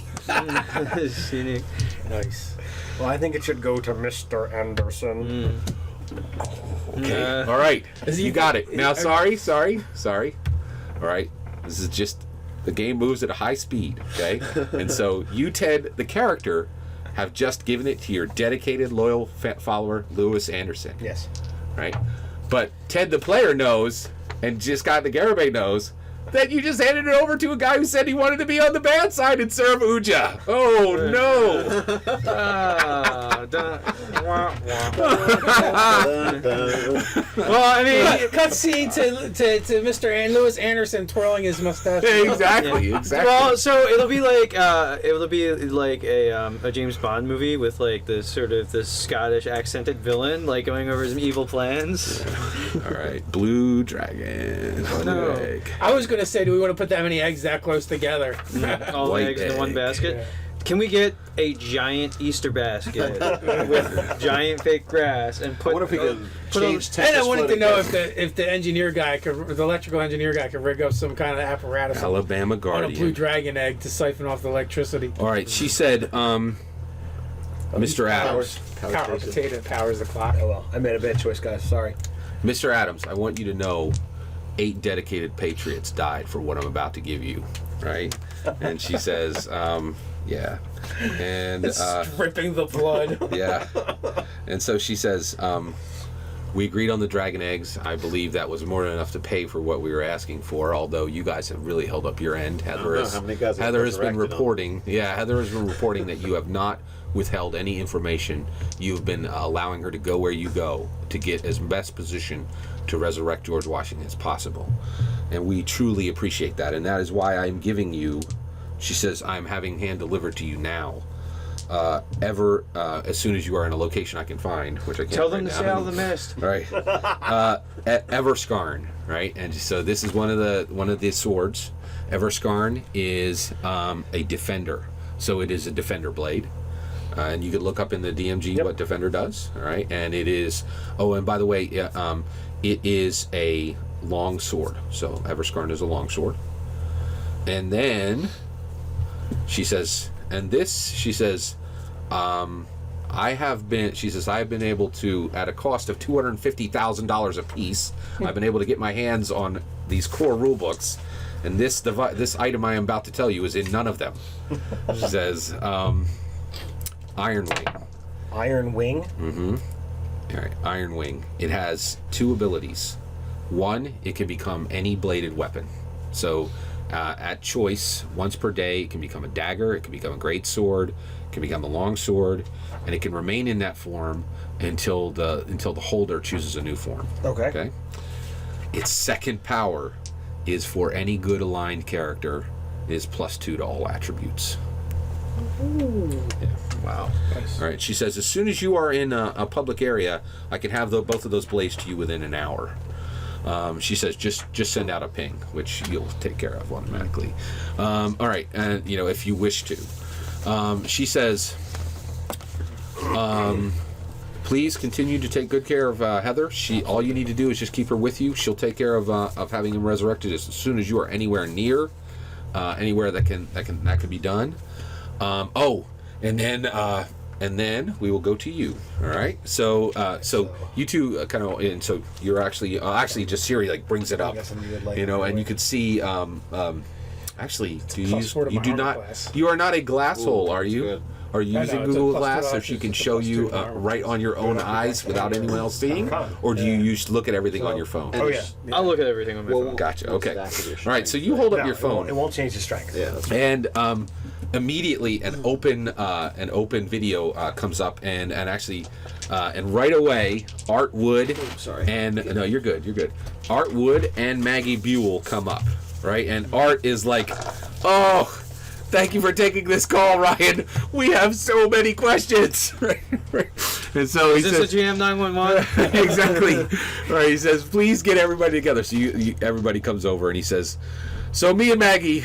Scenic. Nice. Well, I think it should go to Mr. Anderson. Okay. All right. You got it. Now, sorry. All right. This is just, the game moves at a high speed, okay? And so you, Ted, the character, have just given it to your dedicated, loyal follower, Lewis Anderson. Yes. Right? But Ted, the player, knows, and just got the Garibay knows, that you just handed it over to a guy who said he wanted to be on the bad side and serve Uja. Oh, no. Well, I mean, Cutscene to Mr. Lewis Anderson twirling his mustache. Exactly. well, so it'll be like a James Bond movie with like the sort of the Scottish accented villain like going over his evil plans. All right. Blue dragon. No. Egg. I was going to say, do we want to put that many eggs that close together? All the White eggs in one egg. basket. Yeah. Can we get a giant Easter basket with giant fake grass and put? What if we could put change And I Tempest wanted to floating know down? if the engineer guy the electrical engineer guy could rig up some kind of apparatus Alabama on a blue Guardian. dragon egg to siphon off the electricity. All right. She said, Mr. Adams. Power potato powers the clock. Oh well, I made a bad choice, guys. Sorry. Mr. Adams, I want you to know 8 dedicated patriots died for what I'm about to give you, right? And she says, yeah. And Dripping the blood. yeah. And so she says, we agreed on the dragon eggs. I believe that was more than enough to pay for what we were asking for, although you guys have really held up your end. Heather know how many guys have has been resurrected them. reporting. Yeah, Heather has been reporting that you have not withheld any information. You've been allowing her to go where you go to get as best position to resurrect George Washington as possible. And we truly appreciate that. And that is why I'm giving you, she says, I'm having hand delivered to you now. As soon as you are in a location I can find, which I can't Tell them right to now. sail the mist. Right. Everskarn, right? And so this is one of the swords. Everskarn is a defender. So it is a defender blade. And you can look up in the DMG what defender does. All right. And it is, and by the way, it is a long sword. So Everskarn is a long sword. And then she says, I have been able to, at a cost of $250,000 a piece, I've been able to get my hands on these core rule books, and this item I am about to tell you is in none of them. She says, Iron Wing. Iron Wing. Mm-hmm. All right, Iron Wing. It has 2 abilities. One, it can become any bladed weapon. So, at choice, once per day, it can become a dagger, it can become a great sword, it can become a long sword, and it can remain in that form until the holder chooses a new form. Okay. Its second power is for any good aligned character is +2 to all attributes. Yeah. Wow. Nice. All right. She says, as soon as you are in a public area, I can have both of those blades to you within an hour. She says, just send out a ping, which you'll take care of automatically. All right, and if you wish to. She says, please continue to take good care of Heather. All you need to do is just keep her with you. She'll take care of having him resurrected as soon as you are anywhere near, anywhere that can be done. And then we will go to you. All right. So you two and so you're actually just Siri brings it up, and you can see. Actually, you do not. You are not a glass hole, are you? good. Are you I using know, it's a Google +2 Glass so option, she can it's a show +2 you power. right on your own eyes without anyone else seeing, or do you use look at everything on your phone? Oh yeah. I'll look at everything on my phone. Gotcha. Okay. What's that? All right. So you hold up No, your phone. It won't change the strength. Yeah, that's And immediately an open video comes up, and actually and right away Art Wood and no, you're good. Art Wood and Maggie Buell come up, right? And Art is like, "Oh, thank you for taking this call, Ryan. We have so many questions." Right? And so he Is this says, a GM 911? exactly. Right. He says, "Please get everybody together." So everybody comes over, and he says, "So me and Maggie,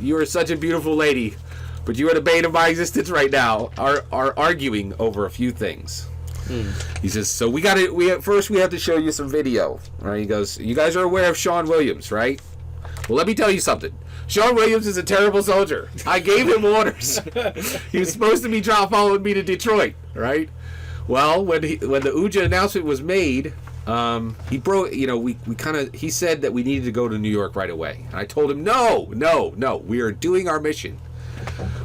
you are such a beautiful lady, but you are the bane of my existence right now. Are arguing over a few things." He says, "So we have to show you some video." Right? He goes, "You guys are aware of Sean Williams, right? Well, let me tell you something. Sean Williams is a terrible soldier. I gave him orders. He was supposed to be following me to Detroit, right? Well, when the Uja announcement was made, he broke. He said that we needed to go to New York right away, and I told him, no, we are doing our mission."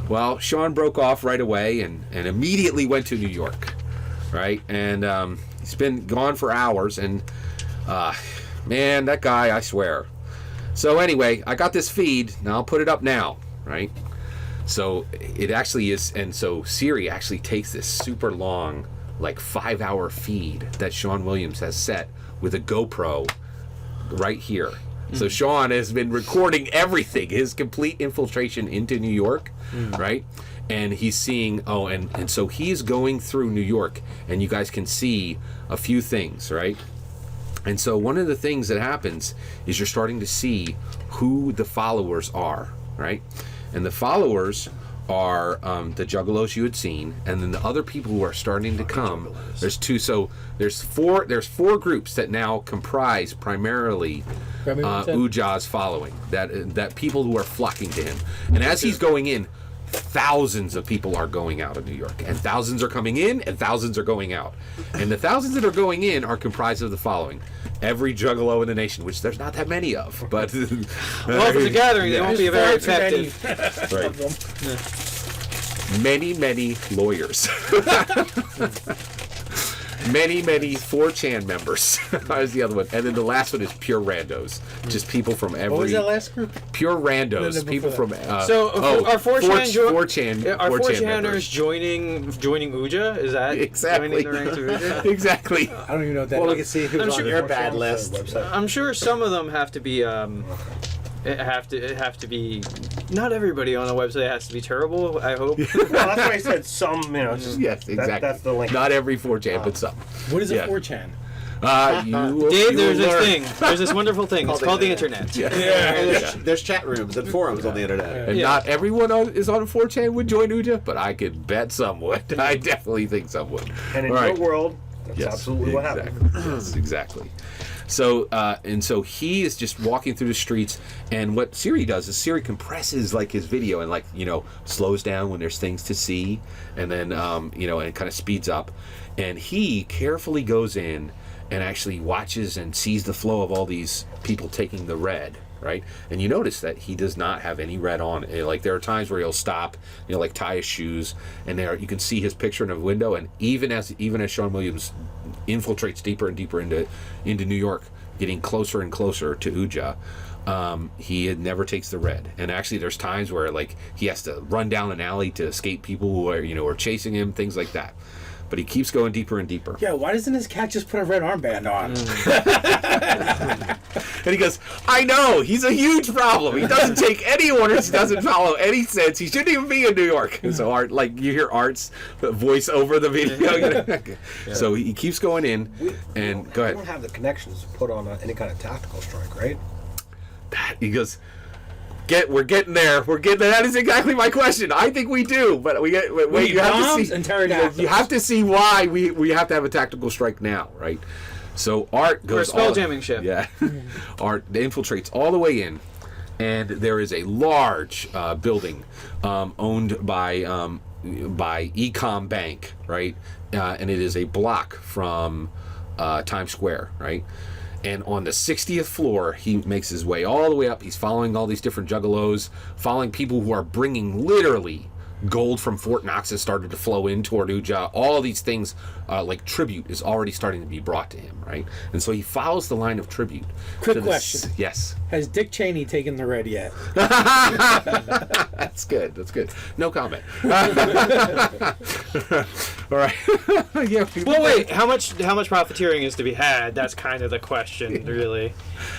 Well, Sean broke off right away and immediately went to New York, right? And he's been gone for hours, and man, that guy, I swear. So anyway, I got this feed. Now I'll put it up now, right? So it actually is, and so Siri actually takes this super long, like 5-hour feed that Sean Williams has set with a GoPro right here. So Sean has been recording everything, his complete infiltration into New York, right? And he's seeing, and so he's going through New York, and you guys can see a few things, right? And so one of the things that happens is you're starting to see who the followers are, right? And the followers are the juggalos you had seen, and then the other people who are starting to come. There's two, so there's four groups that now comprise primarily Uja's following. That people who are flocking to him, and as he's going in, thousands of people are going out of New York, and thousands are coming in, and thousands are going out. And the thousands that are going in are comprised of the following: every juggalo in the nation, which there's not that many of, but Well, if it's a gathering, they won't be very effective. Right. Many lawyers. many 4chan members. Is the other one, and then the last one is pure randos, just people from every. What was that last group? Pure randos, people from. Are 4chan are 4chaners joining Uja? Is that exactly joining the ranks of Uja? Exactly. I don't even know what that Well, we is. can see who's I'm on sure- your bad list. I'm sure some of them have to be have to be. Not everybody on a website has to be terrible. I hope. Well, that's why I said some. Just, Yes, exactly. That's the link. Not every 4chan, but some. What is a Yeah. 4chan? Dave, there's this thing. There's this wonderful thing. It's called the internet. There's chat rooms and forums on the internet. And not everyone is on 4chan would join Uja, but I could bet some would. I definitely think some would. And in All right. your world, that's absolutely what happened. Yes, exactly. So so he is just walking through the streets, and what Siri does is Siri compresses like his video and slows down when there's things to see, and then and kind of speeds up, and he carefully goes in and actually watches and sees the flow of all these people taking the red, right? And you notice that he does not have any red on. Like there are times where he'll stop, tie his shoes, and there you can see his picture in a window. And even as Sean Williams infiltrates deeper and deeper into New York, getting closer and closer to Uja, he never takes the red. And actually, there's times where he has to run down an alley to escape people who are chasing him, things like that. But he keeps going deeper and deeper. Yeah, why doesn't this cat just put a red armband on? And he goes, I know, he's a huge problem. He doesn't take any orders. He doesn't follow any sense. He shouldn't even be in New York. So Art, you hear Art's voice over the video. So he keeps going in, and go ahead. We don't have the connections to put on any kind of tactical strike, right? He goes, we're getting there. We're getting there. That is exactly my question. I think we do, but wait. You have to see. And pterodactyls. You have to see why we have to have a tactical strike now, right? So Art goes. Or a spell-jamming ship. Yeah. Art infiltrates all the way in, and there is a large building owned by Ecom Bank, right? And it is a block from Times Square, right? And on the 60th floor, he makes his way all the way up. He's following all these different juggalos, following people who are bringing literally gold from Fort Knox has started to flow in toward Uja. All of these things, like tribute, is already starting to be brought to him, right? And so he follows the line of tribute. Quick to this- question. Yes. Has Dick Cheney taken the red yet? That's good. That's good. No comment. All right. Yeah. Well, wait. How much profiteering is to be had? That's kind of the question, really.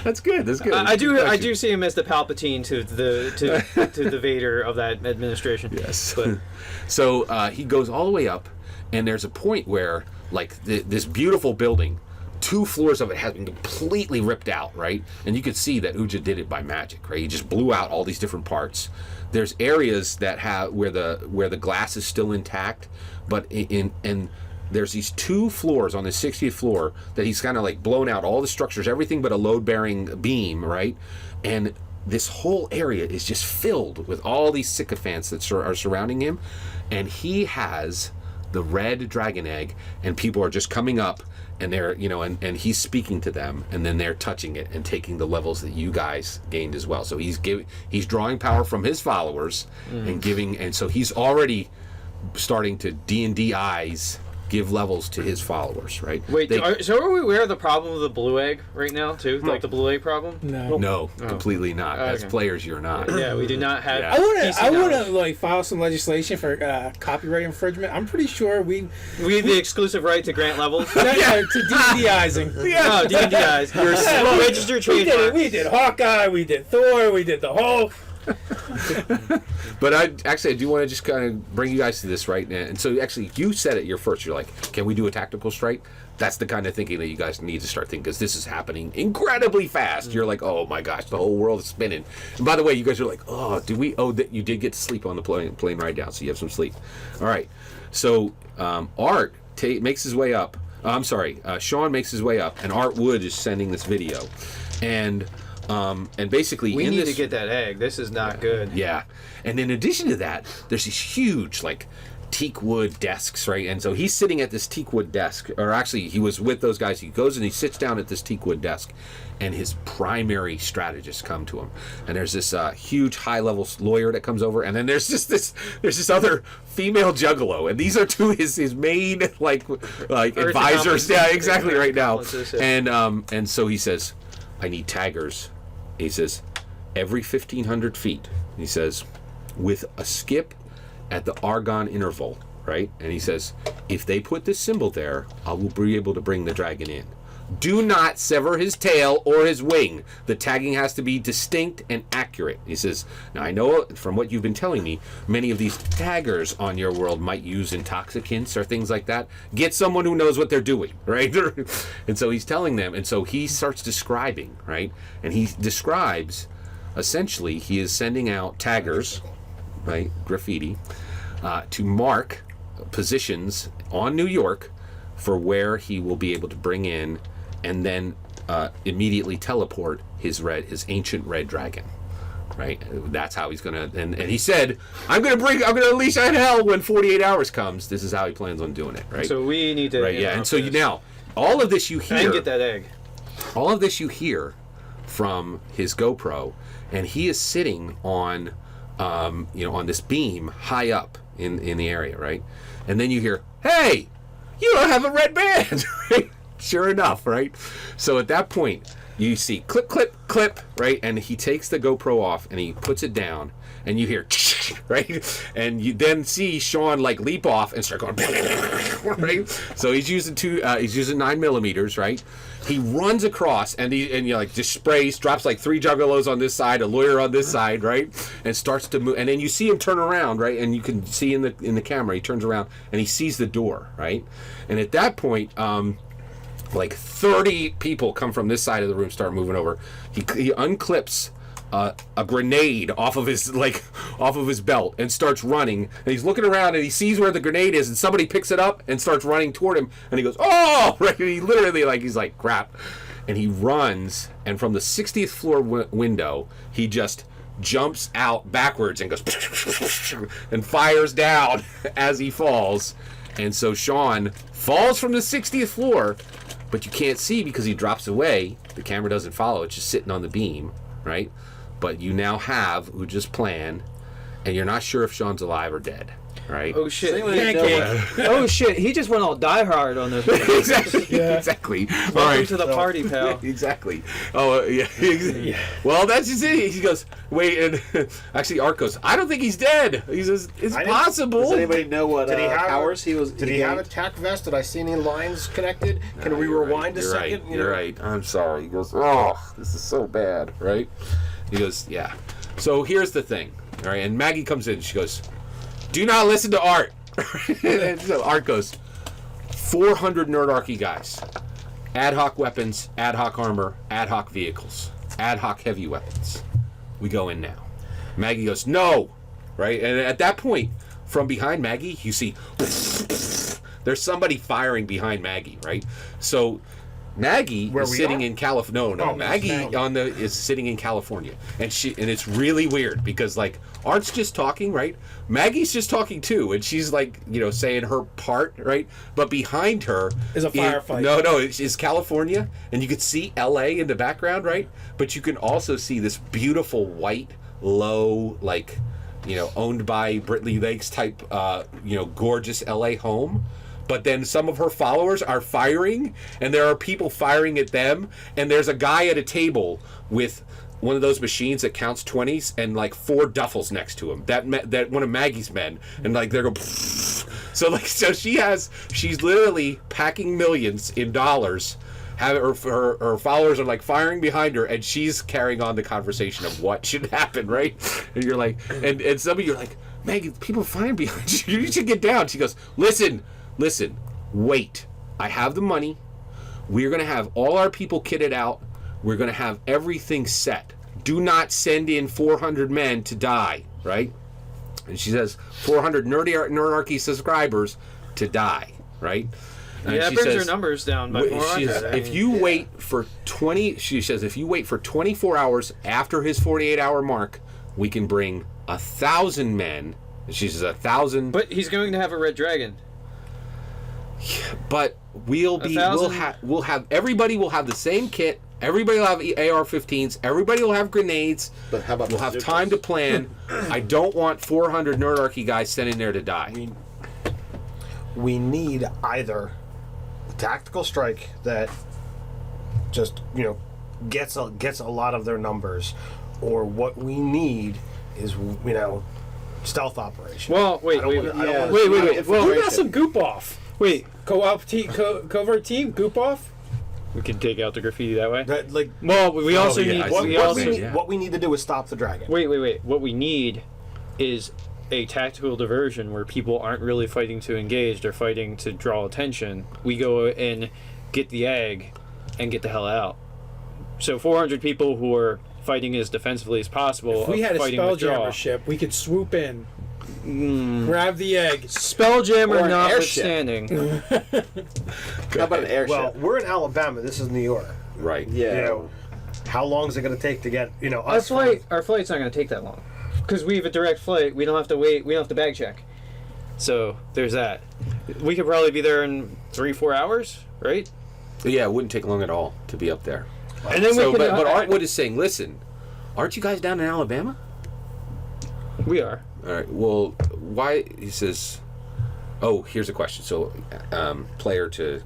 That's good. That's good. I do see him as the Palpatine to the Vader of that administration. Yes. But So he goes all the way up, and there's a point where, like, this beautiful building, 2 floors of it has been completely ripped out, right? And you could see that Uja did it by magic, right? He just blew out all these different parts. There's areas that have where the glass is still intact, but and there's these 2 floors on the 60th floor that he's kind of like blown out all the structures, everything but a load-bearing beam, right? And this whole area is just filled with all these sycophants that are surrounding him, and he has the red dragon egg, and people are just coming up, and they're, and he's speaking to them, and then they're touching it and taking the levels that you guys gained as well. So he's drawing power from his followers and giving, and so he's already starting to D&Dize, give levels to his followers, right? wait, so are we aware of the problem of the blue egg right now too? Like the blue egg problem? No. No, completely not. As Okay. players, you're not. Yeah, we do not have. Yeah. I want to. PC I want knowledge. to like file some legislation for copyright infringement. I'm pretty sure we We have the exclusive right to grant levels. to D&Dizing. Oh, D&Di's. You're a registered We did it. trademark. We did Hawkeye. We did Thor. We did the Hulk. But I do want to just kind of bring you guys to this right now. And so actually, you said it. You're first. You're like, can we do a tactical strike? That's the kind of thinking that you guys need to start thinking, because this is happening incredibly fast. You're like, oh my gosh, the whole world is spinning. And by the way, you guys are like, oh, you did get to sleep on the plane ride down, so you have some sleep. All right. So Art makes his way up. Sean makes his way up, and Art Wood is sending this video, and basically We in need this, to get that egg. This is not good. yeah. And in addition to that, there's these huge, like, teak wood desks, right? And so he's sitting at this teak wood desk, or actually he was with those guys. He goes and he sits down at this teak wood desk, and his primary strategists come to him. And there's this huge high-level lawyer that comes over, and then there's this other female juggalo, and these are 2 his main like advisors. Yeah, exactly, right now. And so he says, I need taggers. He says, every 1,500 feet. He says, with a skip at the Argon interval, right? And he says, if they put this symbol there, I will be able to bring the dragon in. Do not sever his tail or his wing. The tagging has to be distinct and accurate. He says, now I know from what you've been telling me, many of these taggers on your world might use intoxicants or things like that. Get someone who knows what they're doing, right? And so he's telling them, and so he starts describing, right? And he describes, essentially, he is sending out taggers, right, graffiti, to mark positions on New York for where he will be able to bring in and then immediately teleport his ancient red dragon, right? That's how he's gonna, and he said, I'm gonna unleash on hell when 48 hours comes. This is how he plans on doing it, right? So we need to. Right, yeah. And so now, all of this you hear. And get that egg. All of this you hear from his GoPro, and he is sitting on, on this beam high up in the area, right? And then you hear, "Hey, you don't have a red band," right? Sure enough, right? So at that point, you see clip, clip, clip, right? And he takes the GoPro off and he puts it down, and you hear, right? And you then see Sean like leap off and start going, right? So he's using 9mm, right? He runs across and just sprays, drops like 3 juggalos on this side, a lawyer on this side, right? And starts to move, and then you see him turn around, right? And you can see in the camera, he turns around and he sees the door, right? And at that point, like 30 people come from this side of the room, start moving over. He unclips a grenade off of his belt and starts running. And he's looking around and he sees where the grenade is, and somebody picks it up and starts running toward him. And he goes, "Oh!" Right? And he literally he's like, "Crap!" And he runs, and from the 60th floor window, he just jumps out backwards and goes and fires down as he falls. And so Sean falls from the 60th floor, but you can't see because he drops away. The camera doesn't follow. It's just sitting on the beam, right? But you now have Uja's plan, and you're not sure if Sean's alive or dead, right? Oh shit! Pancake. Oh shit! He just went all die hard on this. Exactly. Yeah. Exactly. All Welcome right. to the party, pal. Exactly. Oh, yeah. Well, that's just it. He goes, wait, and actually, Art goes, I don't think he's dead. He says, it's possible. Does anybody know what Did he have powers he was? Did he have a tack vest? Did I see any lines connected? Can we rewind a second? Right. You're right. I'm sorry. He goes, oh, this is so bad, right? He goes, yeah. So here's the thing, all right? And Maggie comes in. She goes, do not listen to Art. And so Art goes, 400 Nerdarchy guys. Ad hoc weapons, ad hoc armor, ad hoc vehicles, ad hoc heavy weapons. We go in now. Maggie goes, no! Right? And at that point, from behind Maggie, you see there's somebody firing behind Maggie, right? So Maggie Where is we sitting are? in California. No, Oh, Maggie Maggie. is sitting in California, and it's really weird because like Art's just talking, right? Maggie's just talking too, and she's like saying her part, right? But behind her Is a firefight. No, it's California, and you can see L.A. in the background, right? But you can also see this beautiful white, low, like owned by Brittany Lakes type, gorgeous L.A. home. But then some of her followers are firing, and there are people firing at them, and there's a guy at a table with one of those machines that counts 20s and like 4 duffels next to him. That one of Maggie's men, and like they're going. So she's literally packing millions in dollars. Her followers are like firing behind her, and she's carrying on the conversation of what should happen, right? And you're like, and some of you are like, Maggie, people are firing behind you. You should get down. She goes, listen, wait. I have the money. We're going to have all our people kitted out. We're going to have everything set. Do not send in 400 men to die, right? And she says 400 Nerdarchy subscribers to die, right? And Yeah, she it brings says, her numbers down by she says, 400. if you wait for 24 hours after his 48-hour mark, we can bring 1,000 men. And she says 1,000. But he's going to have a red dragon. But we'll have everybody will have the same kit. Everybody will have AR-15s. Everybody will have grenades. But how about we'll have time to plan? I don't want 400 Nerdarchy guys sent in there to die. We need either a tactical strike that just gets a lot of their numbers, or what we need is stealth operation. Well, wait. Wait. Well, Who got some goop off? wait. Covert team, goop off? We can take out the graffiti that way. That, like, Well, we also yeah, need. I what, see. what we need to do is stop the dragon. Wait. What we need is a tactical diversion where people aren't really fighting to engage; they're fighting to draw attention. We go and get the egg and get the hell out. So 400 people who are fighting as defensively as possible. If we had a fighting Spelljammer withdraw. ship, we could swoop in, grab the egg. Spelljammer Or an notwithstanding. How about an airship? Well, we're in Alabama. This is New York. Right. yeah. How long is it going to take to get Our us? flight's not going to take that long, because we have a direct flight. We don't have to wait. We don't have to bag check. So there's that. We could probably be there in 3-4 hours, right? Yeah, it wouldn't take long at all to be up there. And then So, we can. but Artwood is saying, listen, aren't you guys down in Alabama? We are. All right. Well, why? He says, oh, here's a question. So, player to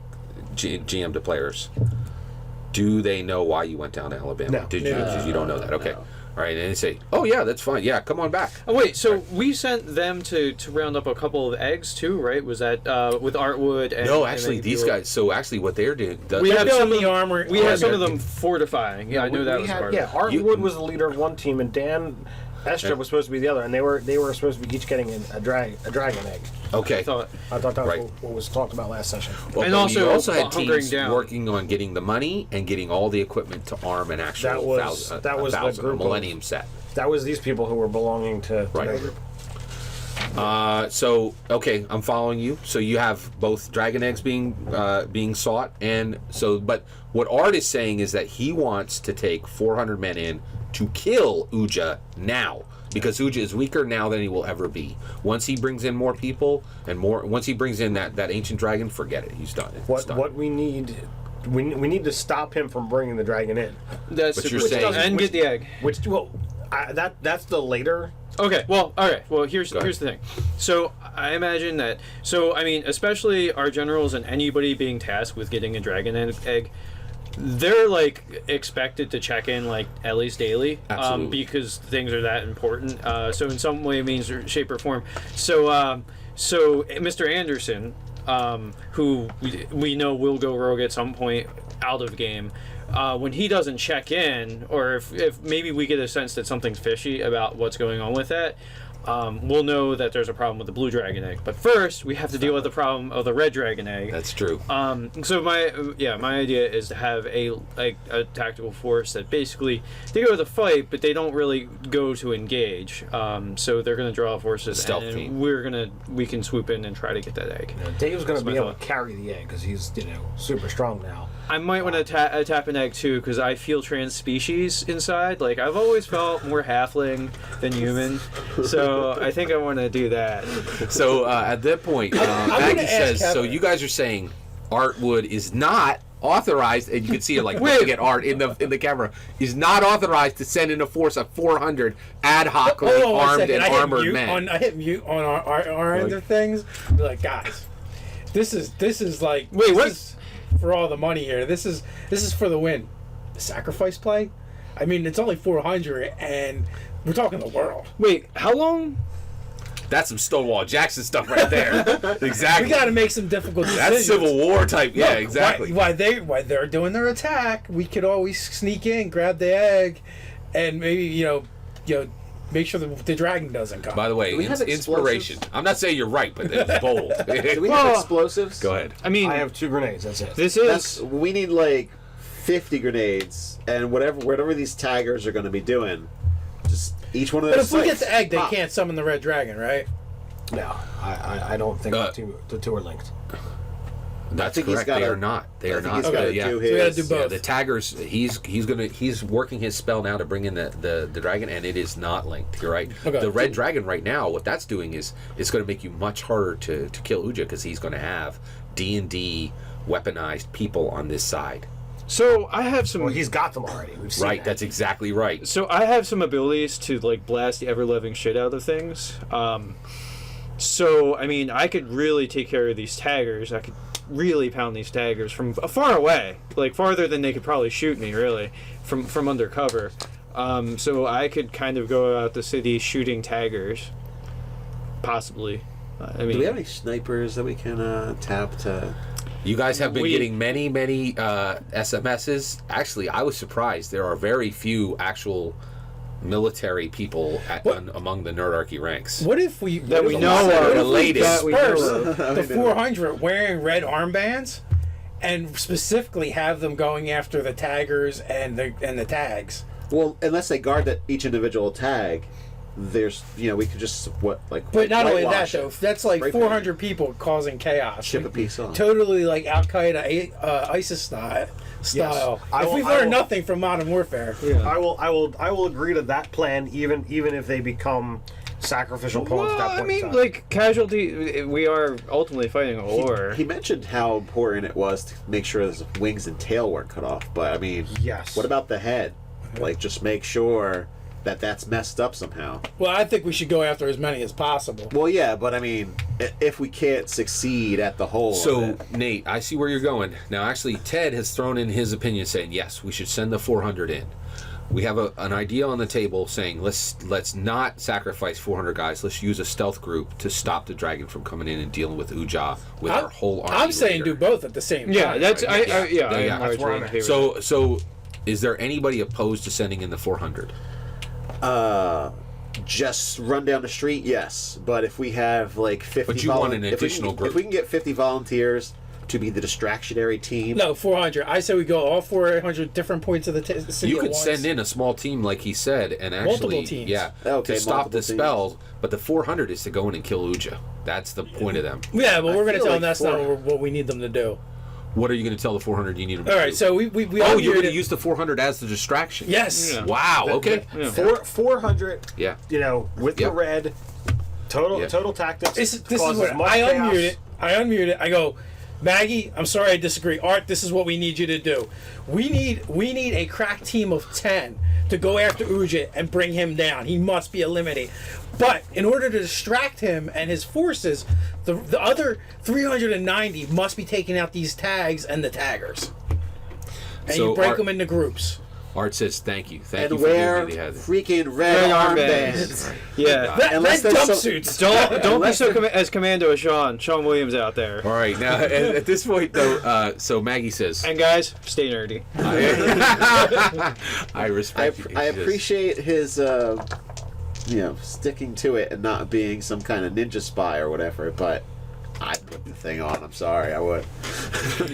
GM to players, do they know why you went down to Alabama? No. Did you don't know that? Okay. All right. And they say, oh yeah, that's fine. Yeah, come on back. Oh wait, so we sent them to round up a couple of eggs too, right? Was that with Artwood? And, No, and actually, then these guys. So actually, what they're doing. We They're have building some of the armor. We had some of them fortifying. Yeah, I knew that was part of it. Artwood was the leader of one team, and Dan Estra was supposed to be the other, and they were supposed to be each getting a dragon egg. Okay. I thought. I thought that was Right. what was talked about last session. Well, And but also we also had hunkering teams down. working on getting the money and getting all the equipment to arm an actual That was the thousand, group a of- Millennium set. That was these people who were belonging to Right. their group. So okay, I'm following you. So you have both dragon eggs being sought, and so. But what Art is saying is that he wants to take 400 men in to kill Uja now, because Uja is weaker now than he will ever be. Once he brings in more people and more, once he brings in that ancient dragon, forget it. He's done. It's done. What we need. We need to stop him from bringing the dragon in. That's But super you're saying- and get the egg. Which, well, that's the later. Okay, well, all right. Well, here's the thing. So I imagine that. So I mean, especially our generals and anybody being tasked with getting a dragon egg, they're like expected to check in like at least daily, because things are that important. So in some way, means or shape or form. So Mr. Anderson, who we know will go rogue at some point out of game. When he doesn't check in, or if maybe we get a sense that something's fishy about what's going on with that, we'll know that there's a problem with the blue dragon egg. But first, we have to deal with the problem of the red dragon egg. That's true. So my idea is to have a tactical force that basically they go to the fight, but they don't really go to engage. So they're going to draw forces, Stealth team. We can swoop in and try to get that egg. Dave's going to be able to carry the egg because he's super strong now. I might want to tap an egg too because I feel trans species inside. Like I've always felt more halfling than human, so I think I want to do that. So at that point, Maggie says, "So you guys are saying Artwood is not authorized, and you can see it like looking at Art in the camera, is not authorized to send in a force of 400 ad hoc armed and armored men." I hit mute on our end of things. Be like, guys, this is like for all the money here. This is for the win. The sacrifice play. I mean, it's only 400, and we're talking the world. Wait, how long? That's some Stonewall Jackson stuff right there. Exactly. We got to make some difficult decisions. That's Civil War type. Yeah, Look, exactly. Why they're doing their attack? We could always sneak in, grab the egg, and maybe make sure the dragon doesn't come. By the way, we have inspiration. I'm not saying you're right, but it's bold. Do we have explosives? Go ahead. I mean, I have 2 grenades. That's it. We need like 50 grenades, and whatever these taggers are going to be doing, just each one of But those. if we get the egg, they pop. can't summon the red dragon, right? No, I don't think the two are linked. That's think he's correct. gotta- They are not. They are I think not. he's got to Yeah. do So we gotta his. do both. Yeah, the taggers. He's working his spell now to bring in the dragon, and it is not linked. You're right. Okay. The red dragon right now, what that's doing is it's going to make you much harder to kill Uja because he's going to have D&D weaponized people on this side. so I have some. Well, he's got them already. We've seen Right. that. That's exactly right. So I have some abilities to like blast the ever living shit out of things. So I mean, I could really take care of these taggers. I could really pound these taggers from far away, like farther than they could probably shoot me, really, from under cover. So I could kind of go out the city shooting taggers, possibly. I mean, Do we have any snipers that we can tap to? You guys have been We- getting many SMSs. Actually, I was surprised. There are very few actual military people among the Nerdarchy ranks. What if we That we what if know what of. if The we latest. disperse That we the know. 400 wearing red armbands, and specifically have them going after the taggers and the tags? Well, unless they guard each individual tag, there's we could just But not only that whitewash though, it. that's like Spray 400 people causing chaos. Chip a piece off. Totally like Al Qaeda, ISIS style. I If will- we've I learned will- nothing from Modern Warfare, I will agree to that plan, even if they become sacrificial pawns at that well, point. I mean, in time. like casualty. We are ultimately fighting a war. He mentioned how important it was to make sure his wings and tail weren't cut off. But I mean, Yes. What about the head? Like, just make sure that that's messed up somehow. well, I think we should go after as many as possible. Well, yeah, but I mean, if we can't succeed at the whole. So, Nate, I see where you're going. Now, actually, Ted has thrown in his opinion saying, yes, we should send the 400 in. We have an idea on the table saying, let's not sacrifice 400 guys. Let's use a stealth group to stop the dragon from coming in and dealing with Uja with our whole army. I'm saying leader. do both at the same time. Yeah, that's Yeah. I Yeah, that's where I'm at. So, is there anybody opposed to sending in the 400? Just run down the street, yes. But if we have like 50, But you want an additional if group. we can get 50 volunteers to be the distractionary team. No, 400. I say we go all 400 different points of the city. You at could once. send in a small team, like he said, and actually, Multiple teams. yeah, Okay, to stop multiple the teams. spell. But the 400 is to go in and kill Uja. That's the point of them. Yeah, but I we're going to feel tell like them that's not what we need them to do. What are you going to tell the 400 you need them to All do? right, so we Oh, you're going to it. use the 400 as the distraction. Yes. Yeah. Wow. Okay. 400. Yeah. With Yep. the red, total Yeah. total tactics. This is cause what as much I chaos. unmute it. I go, Maggie, I'm sorry I disagree. Art, this is what we need you to do. We need a crack team of 10 to go after Ujit and bring him down. He must be eliminated. But in order to distract him and his forces, the other 390 must be taking out these tags and the taggers. And So you break Art- them into groups. Art says thank you. Thank And you for wear giving me the head. freaking red armbands. Yeah. Unless Red there's jumpsuits. Don't be so as commando as Sean Williams out there. All right, now at this point though, so Maggie says, And guys, stay nerdy. I respect you. I She says, appreciate his, sticking to it and not being some kind of ninja spy or whatever, but I'd put the thing on. I'm sorry, I would.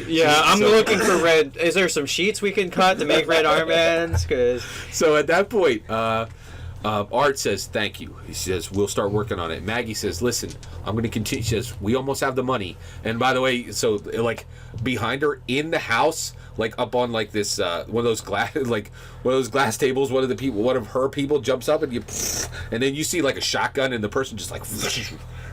Yeah, I'm So- looking for red. Is there some sheets we can cut to make red armbands? Cause So at that point, Art says thank you. He says we'll start working on it. Maggie says, listen, I'm going to continue. She says we almost have the money. And by the way, so like behind her in the house, like up on like this one of those glass tables, one of her people jumps up and then you see like a shotgun and the person just like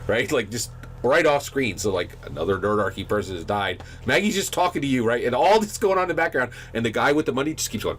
right, like just right off screen. So like another Nerdarchy person has died. Maggie's just talking to you, right, and all this going on in the background, and the guy with the money just keeps going.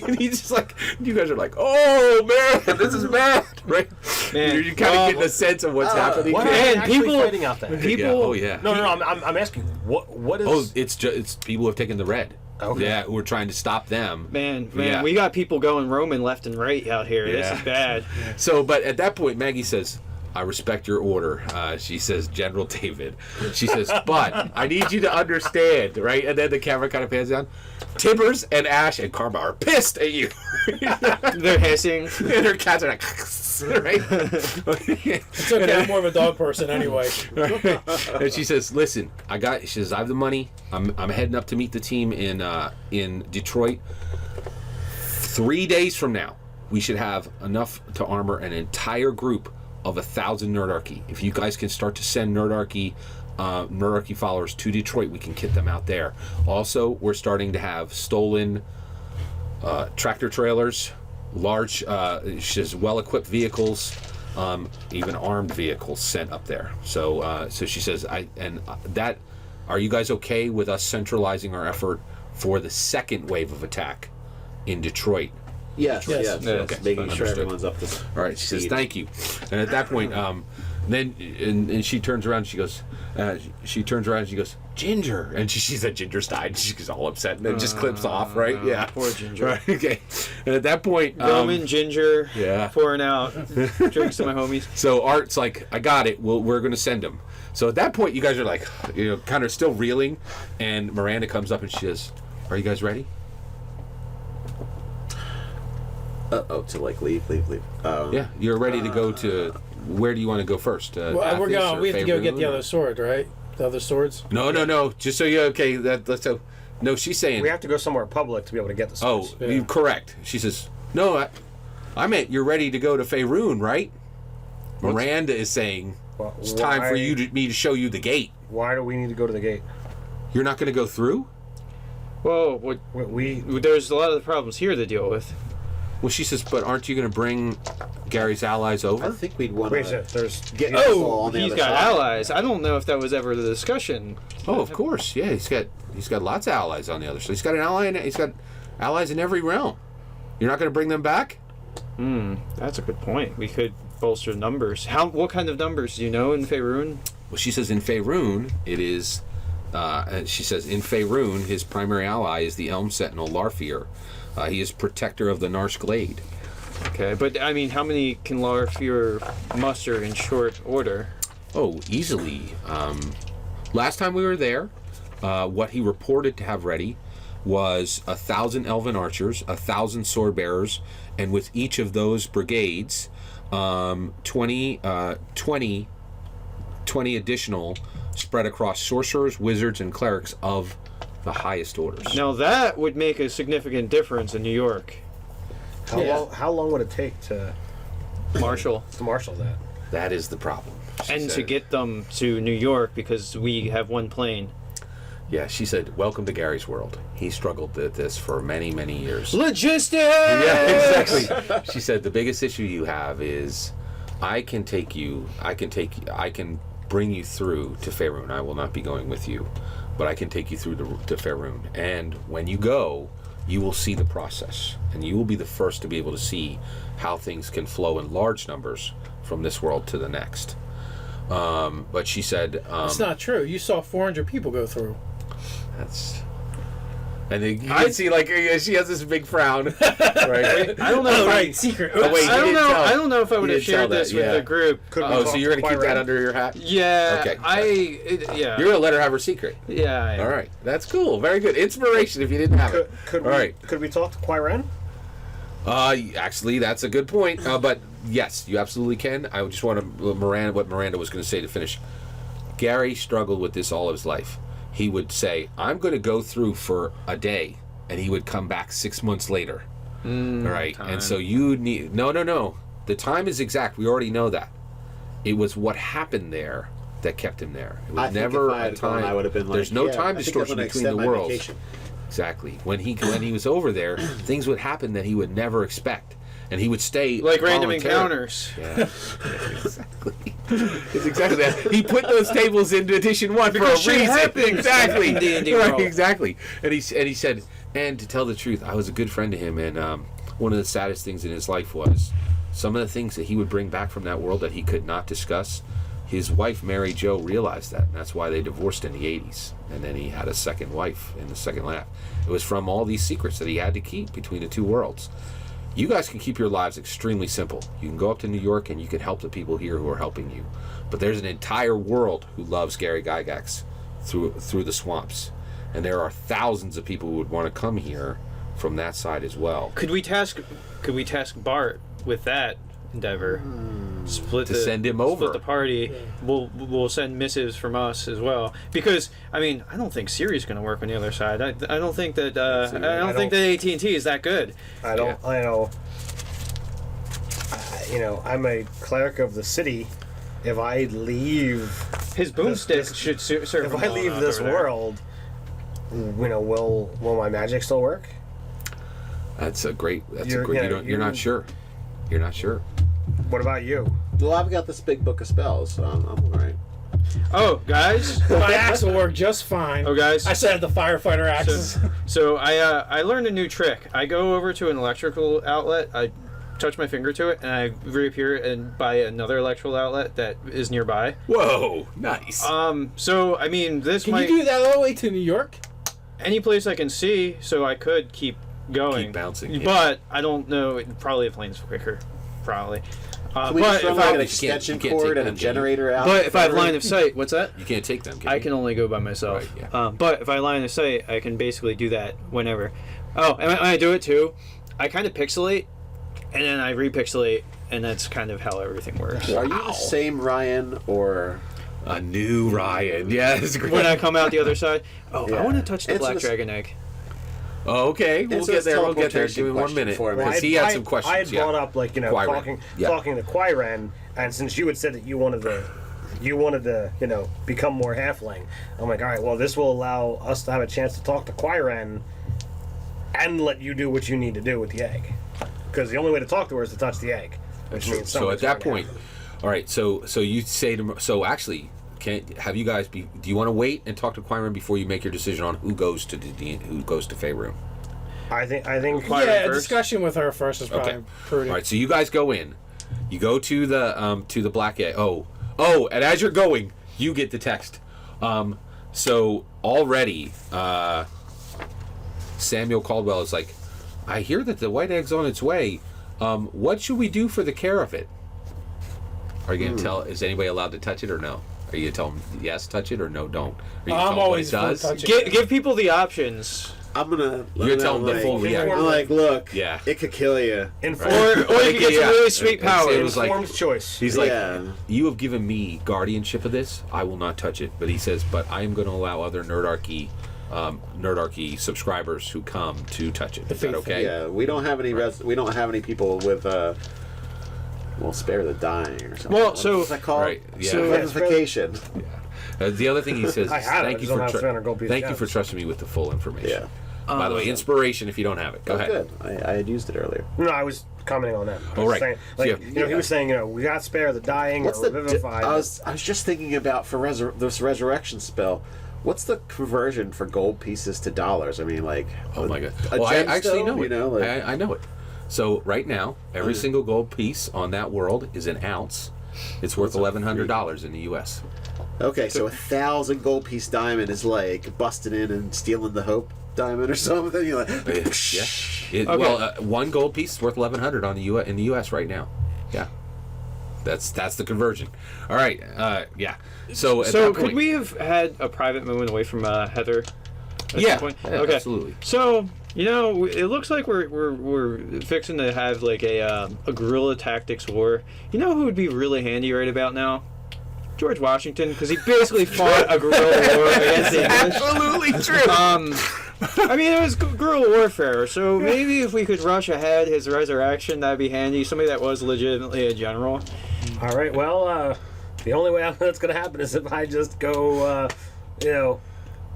And he's just like, you guys are like, oh man, this is bad, right? Man, You're kind of getting a sense of what's happening. What are Man, they actually people- fighting out there? people- Yeah. Oh yeah. No, I'm asking. What is? Oh, it's people who have taken the red. Okay. Yeah, who are trying to stop them. man, Yeah. we got people going Roman left and right out here. Yeah. This is bad. So, but at that point, Maggie says, I respect your order. She says, General David. She says, but I need you to understand, right? And then the camera kind of pans down. Tibbers and Ash and Karma are pissed at you. They're hissing. And her cats are like, right? It's okay, I'm more of a dog person anyway. And she says, listen, she says, I have the money. I'm heading up to meet the team in Detroit. 3 days from now, we should have enough to armor an entire group of 1,000 Nerdarchy. If you guys can start to send Nerdarchy followers to Detroit, we can kit them out there. Also, we're starting to have stolen tractor trailers, large, well-equipped vehicles, even armed vehicles sent up there. So she says, are you guys okay with us centralizing our effort for the second wave of attack in Detroit? Yes. Okay. Making Fine, sure understood. everyone's up to All right, she says speed. thank you, and at that point, then she turns around. And she goes, Ginger, and she said Ginger's died. She gets all upset and then just clips off. Right? Yeah. Poor Ginger. Right. Okay. And at that point, Roman, Ginger, yeah. pouring out drinks to my homies. So Art's like, I got it. We're going to send him. So at that point, you guys are like, kind of still reeling, and Miranda comes up and she says, "Are you guys ready?" To like leave. Yeah, you're ready to go to. Where do you want to go first? Well, we're Athos going. or We have to go get the Faerun? other sword, right? The other swords. No. Just so you okay. Let's go. No, she's saying. We have to go somewhere public to be able to get the Oh, swords. Yeah. you correct. She says, "No, I meant you're ready to go to Faerun, right?" Miranda is saying, Well, "It's time for why- me to show you the gate. Why do we need to go to the gate? You're not going to go through." Whoa, what, We there's a lot of the problems here to deal with. Well, she says, "But aren't you going to bring Gary's allies I over?" think we'd want wait a to second. There's get people Oh, on the he's other got side. allies. I don't know if that was ever the discussion. Oh, of course. Yeah, he's got lots of allies on the other side. He's got an ally. He's got allies in every realm. You're not going to bring them back? That's a good point. We could bolster numbers. What kind of numbers do you know in Faerun? Well, she says in Faerun it is. She says in Faerun his primary ally is the Elm Sentinel Larfear. He is protector of the Narsh Glade. Okay, but I mean, how many can Larfear muster in short order? Oh, easily. Last time we were there, what he reported to have ready was 1,000 elven archers, 1,000 sword bearers, and with each of those brigades, 20 additional spread across sorcerers, wizards, and clerics of the highest orders. Now that would make a significant difference in New York. how long would it take to Marshall. marshal that? That is the problem. she And to said. get them to New York because we have one plane. Yeah, she said, "Welcome to Gary's world." He struggled with this for many, many years. Logistics! Yeah, exactly. She said the biggest issue you have is I can bring you through to Faerun. I will not be going with you, but I can take you through to Faerun. And when you go, you will see the process, and you will be the first to be able to see how things can flow in large numbers from this world to the next. But she said, It's not true. You saw 400 people go through. that's... And then you can see, like, she has this big frown. Right? I don't know. Secret. Oh, wait, I don't know. tell. I don't know if I would You have didn't tell shared this that, with yeah. the group. Oh, so you're going to keep that under your hat? Yeah. Okay. Yeah. You're going to let her have her secret? Yeah. All right. That's cool. Very good. Inspiration if you didn't have it. Could All right. Could we talk to Quairen? Actually, that's a good point. But yes, you absolutely can. I just want to what Miranda was going to say to finish. Gary struggled with this all his life. He would say, "I'm going to go through for a day," and he would come back 6 months later. All right, time. and so you need no. The time is exact. We already know that. It was what happened there that kept him there. It was I think never if I a had gone, time. I would have been like, There's no yeah, time I think I'm distortion gonna between the extend my worlds. vacation. Exactly. When he was over there, things would happen that he would never expect, and he would stay Like random voluntarily. encounters. Yeah, exactly. It's exactly that. He put those tables into edition 1 Because for a shit reason. happens Exactly. in D&D Right, world. exactly. And he said, and to tell the truth, I was a good friend to him, and one of the saddest things in his life was some of the things that he would bring back from that world that he could not discuss. His wife, Mary Jo, realized that, and that's why they divorced in the 80s. And then he had a second wife in the second half. It was from all these secrets that he had to keep between the two worlds. You guys can keep your lives extremely simple. You can go up to New York and you can help the people here who are helping you. But there's an entire world who loves Gary Gygax through the swamps. And there are thousands of people who would want to come here from that side as well. Could we task Bart with that endeavor? To send him over. Split the party. We'll send missives from us as well, because I mean I don't think Siri's going to work on the other side. I don't think that think that AT&T is that good. I don't. Yeah. I know. I'm a cleric of the city. If I leave, His boomstick should serve. if him I well leave enough this over there. world, will my magic still work? That's a great. You're- You're not sure. You're not sure. What about you? Well, I've got this big book of spells, so I'm all right. Oh, guys. My axe will work just fine. Oh, guys. I said the firefighter axes. So I learned a new trick. I go over to an electrical outlet. I touch my finger to it, and I reappear and by another electrical outlet that is nearby. Whoa, nice. So I mean, this Can might you do that all the way to New York? any place I can see, so I could keep going. Keep bouncing, yeah. But I don't know. Probably the plane's quicker. Probably. Can we But just run if like I an you extension can't take cord and a them, can you? generator out? but if I have line of sight, what's that? You can't take them, can I you? can only go by myself. Right, yeah. But if I line of sight, I can basically do that whenever. Oh, and when I do it too, I kind of pixelate, and then I repixelate, and that's kind of how everything works. Are you the same Ryan or? A new Ryan. Yeah, that's great. When I come out the other side, I Yeah. want to touch the Answer black this- dragon egg. Oh, okay, we'll Answer get this there. We'll get there. teleportation Give me 1 question minute. for me. Because he had some questions. I had yeah. brought up Quairen. Yeah. talking to Quairen, and since you had said that you wanted to become more halfling, I'm like, all right, well, this will allow us to have a chance to talk to Quairen and let you do what you need to do with the egg, because the only way to talk to her is to touch the egg, which means So at something's that going point, down. all right. So you say to so actually, can have you guys be? Do you want to wait and talk to Quairen before you make your decision on who goes to Faerun? I think Quairen Yeah, a first? discussion with her first is probably Okay. prudent. All right. So you guys go in. You go to the black egg. Oh, and as you're going, you get the text. So already, Samuel Caldwell is like, I hear that the white egg's on its way. What should we do for the care of it? Are you gonna tell? Is anybody allowed to touch it or no? Are you gonna tell them yes, touch it, or no, don't? Are you gonna tell I'm 'em what always it for does? touching. Give people the options, I'm gonna. You're telling the full reaction. I'm like, look, Yeah. it could kill you. or you can get some really sweet powers. It was like informed choice. he's like, Yeah. you have given me guardianship of this. I will not touch it. But he says, but I am going to allow other Nerdarchy subscribers who come to touch it. Is that faithful, okay? Yeah, we don't have any. We don't have any people with. Well, spare the dying or something. Well, so- what's that called? Right, yeah. So vivification. The other thing he says, I had it, thank I you just don't for have 300 gold pieces thank you of for it. trusting me with the full information. Yeah. By the way, inspiration if you don't have it. Go Oh, ahead. good. I had used it earlier. No, I was commenting on that. I Oh, was right. saying, So, he was saying, we got spare the dying What's or the? vivify. I was just thinking about for this resurrection spell. What's the conversion for gold pieces to dollars? I mean, like, Oh my god! a Well, I actually gemstone, know it. you know, like, I know it. So right now, every single gold piece on that world is an ounce. It's worth $1,100 in the U.S. okay, so 1,000 gold piece diamond is like busting in and stealing the Hope diamond or something. You're like, Yeah. Well, one gold piece is worth $1,100 on the in the U.S. right now. Yeah. That's the conversion. All right. Yeah. So at So that could point, we have had a private moment away from Heather? At Yeah. some point? Yeah, Okay. absolutely. So it looks like we're fixing to have like a guerrilla tactics war. You know who would be really handy right about now? George Washington, because he basically fought a guerrilla war against the English. Absolutely true. I mean, it was guerrilla warfare, so maybe if we could rush ahead his resurrection, that'd be handy. Somebody that was legitimately a general. All right. Well, the only way that's going to happen is if I just go,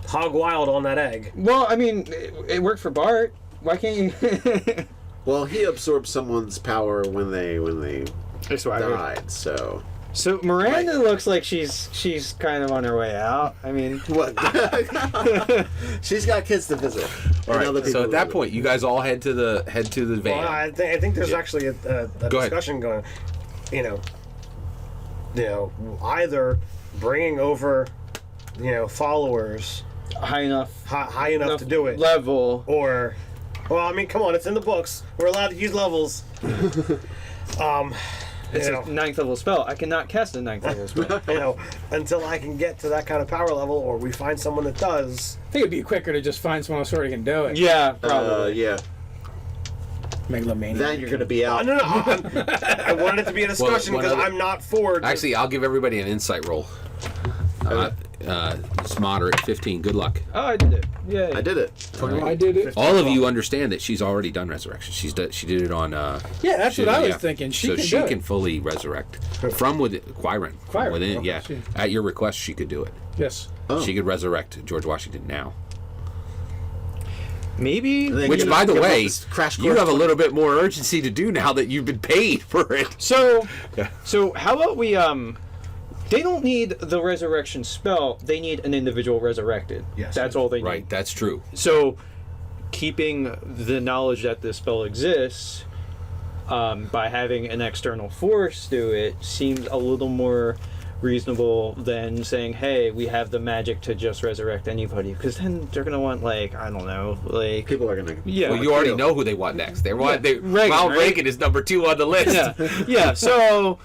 hog wild on that egg. Well, I mean, it worked for Bart. Why can't you? well, he absorbed someone's power when they That's what I heard. died. So So Miranda looks like she's kind of on her way out. I mean, what? She's got kids to visit. All and other right. people So at to that visit. point, you guys all head to the van. Well, I think there's actually a Go ahead. discussion going. Either bringing over, followers high enough high enough to do it, level. or, well, I mean, come on, it's in the books. We're allowed to use levels. It's a 9th level spell. I cannot cast a 9th level spell. Until I can get to that kind of power level, or we find someone that does. I think it'd be quicker to just find someone else who already can do it. Yeah, probably. yeah. Megalomania. Then you're gonna be out. No. I wanted it to be a discussion one because other- I'm not for. Actually, I'll give everybody an insight roll. It's moderate, 15. Good luck. Oh, I did it. Yeah. I did it. I did it. All of you understand that she's already done resurrection. She did it on. Yeah, that's she what I did- was thinking. She so can she do can it. fully resurrect from within Quirin. From Quirin, within, okay, yeah. she- At your request, she could do it. Yes. Oh. She could resurrect George Washington now. Maybe. Then Which, you by the give up way, this crash you course have a 20. little bit more urgency to do now that you've been paid for it. So, Yeah. so how about we They don't need the resurrection spell. They need an individual resurrected. Yes. That's all they need. Right, that's true. So, keeping the knowledge that this spell exists by having an external force do it seems a little more reasonable than saying, "Hey, we have the magic to just resurrect anybody," because then they're gonna want, like, I don't know, like, People are gonna. yeah, Well, you already know who they want next. They want Reagan, Ronald right? Reagan is number 2 on the list. yeah, yeah. So.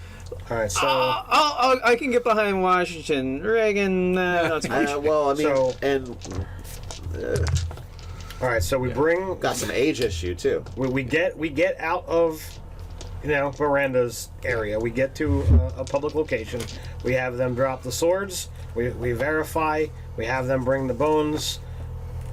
All right, so I can get behind Washington. Reagan, not so much. Well, I mean, So- and all right, so we bring got some age issue too. we get out of Miranda's area. We get to a public location. We have them drop the swords. We verify. We have them bring the bones.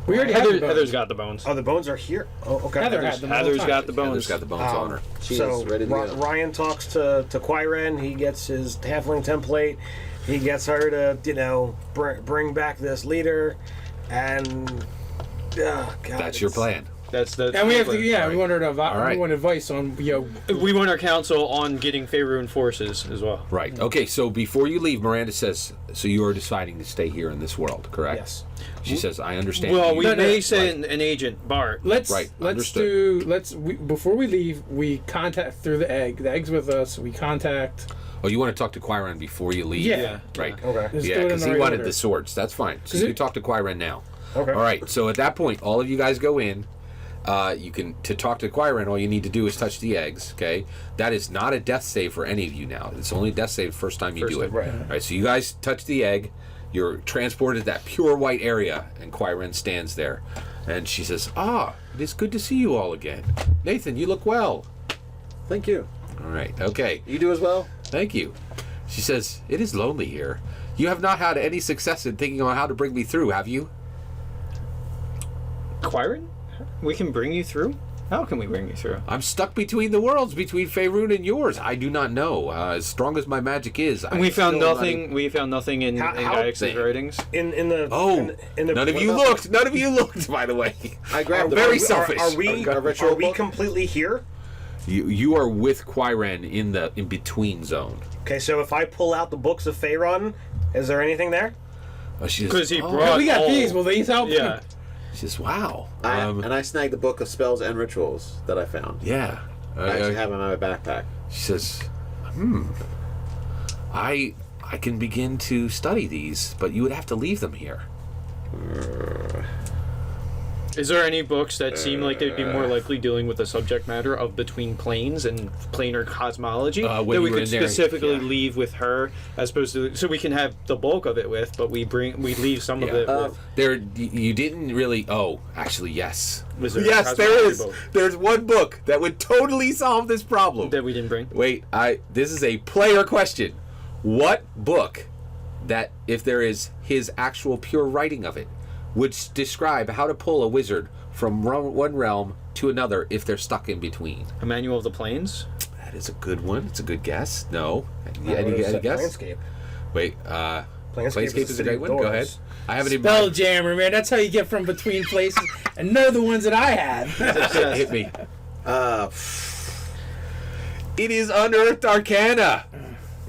We already have the bones. Heather's got the bones. Oh, the bones are here. Oh, okay. Heather had them. Heather's got the bones. Heather's got the bones on her. She So is ready to go. Ryan talks to Quiren. He gets his halfling template. He gets her to bring back this leader, and God, That's your plan. That's the. And we have to, yeah, we Right. want her to, right. we want advice on, We want our counsel on getting Faerun forces as well. Right. Okay, so before you leave, Miranda says, so you are deciding to stay here in this world, correct? Yes. She says, I understand. Well, you- we No, no, may say right. an agent, Bart. Right, before we leave, we contact through the egg. The egg's with us. We contact. Oh, you want to talk to Quirin before you leave? Yeah. Right. Okay. Let's Yeah, do it in because the he right wanted order. the swords. That's fine. So you can talk to Quirin now. Okay. All right. So at that point, all of you guys go in. You can to talk to Quirin. All you need to do is touch the eggs. Okay. That is not a death save for any of you now. It's only a death save the first time you do it. right. All right. So you guys touch the egg. You're transported to that pure white area, and Quirin stands there, and she says, "Ah, it is good to see you all again. Nathan, you look well." Thank you. All right. Okay. You do as well. Thank you. She says, "It is lonely here. You have not had any success in thinking on how to bring me through, have you?" Quirin? We can bring you through? How can we bring you through? I'm stuck between the worlds, between Faerun and yours. I do not know. As strong as my magic is, And we I'm found still nothing. We found nothing in How- Gygax's writings. In the Oh, in the none of what you about- looked. None of you looked, by the way. I grabbed the Very Are selfish. we Got a ritual are we book? completely here? You are with Quirin in the in between zone. Okay, so if I pull out the books of Faerun, is there anything there? She Because he says, brought we got all- these. Will these help? Yeah. She says, wow. And I snagged the book of spells and rituals that I found. Yeah. I actually have them in my backpack. She says, I can begin to study these, but you would have to leave them here. Is there any books that seem like they'd be more likely dealing with the subject matter of between planes and planar cosmology that when we you were could in there, specifically yeah. leave with her, as opposed to so we can have the bulk of it with, but we leave some of it with. There, you didn't really. Oh, actually, yes. Was there a Yes, there cosmology is. book There's one book that would totally solve this problem. that we didn't bring. Wait, this is a player question. What book that, if there is his actual pure writing of it, would describe how to pull a wizard from one realm to another if they're stuck in between? A Manual of the Planes. That is a good one. It's a good guess. No. No, Any it's guess? Planescape. Wait, Planescape is a great one. Go ahead. I have it in Spell mind. jammer, man. That's how you get from between places. And none of the ones that I had. Hit me. Uh, It is Unearthed Arcana.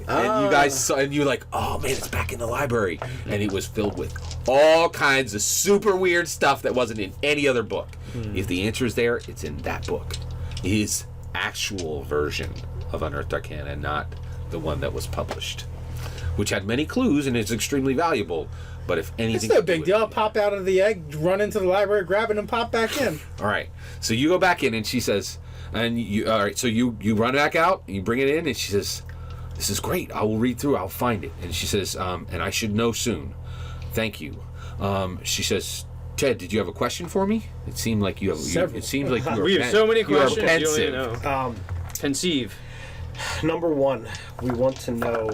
And you Ah. guys saw, and you were like, oh man, it's back in the library. And it was filled with all kinds of super weird stuff that wasn't in any other book. If the answer is there, it's in that book. His actual version of Unearthed Arcana, not the one that was published, which had many clues and is extremely valuable. But if anything, It's no big deal. I'll pop out of the egg, run into the library, grab it, and pop back in. All right. So you go back in, and she says, and you, all right. So you run back out, and you bring it in, and she says, "This is great. I will read through. I'll find it." And she says, "And I should know soon. Thank you." She says, "Ted, did you have a question for me? It seemed like you have. Several. It seems like you were. We have so many you are questions. You don't pensive. even know. Conceive. Number one, we want to know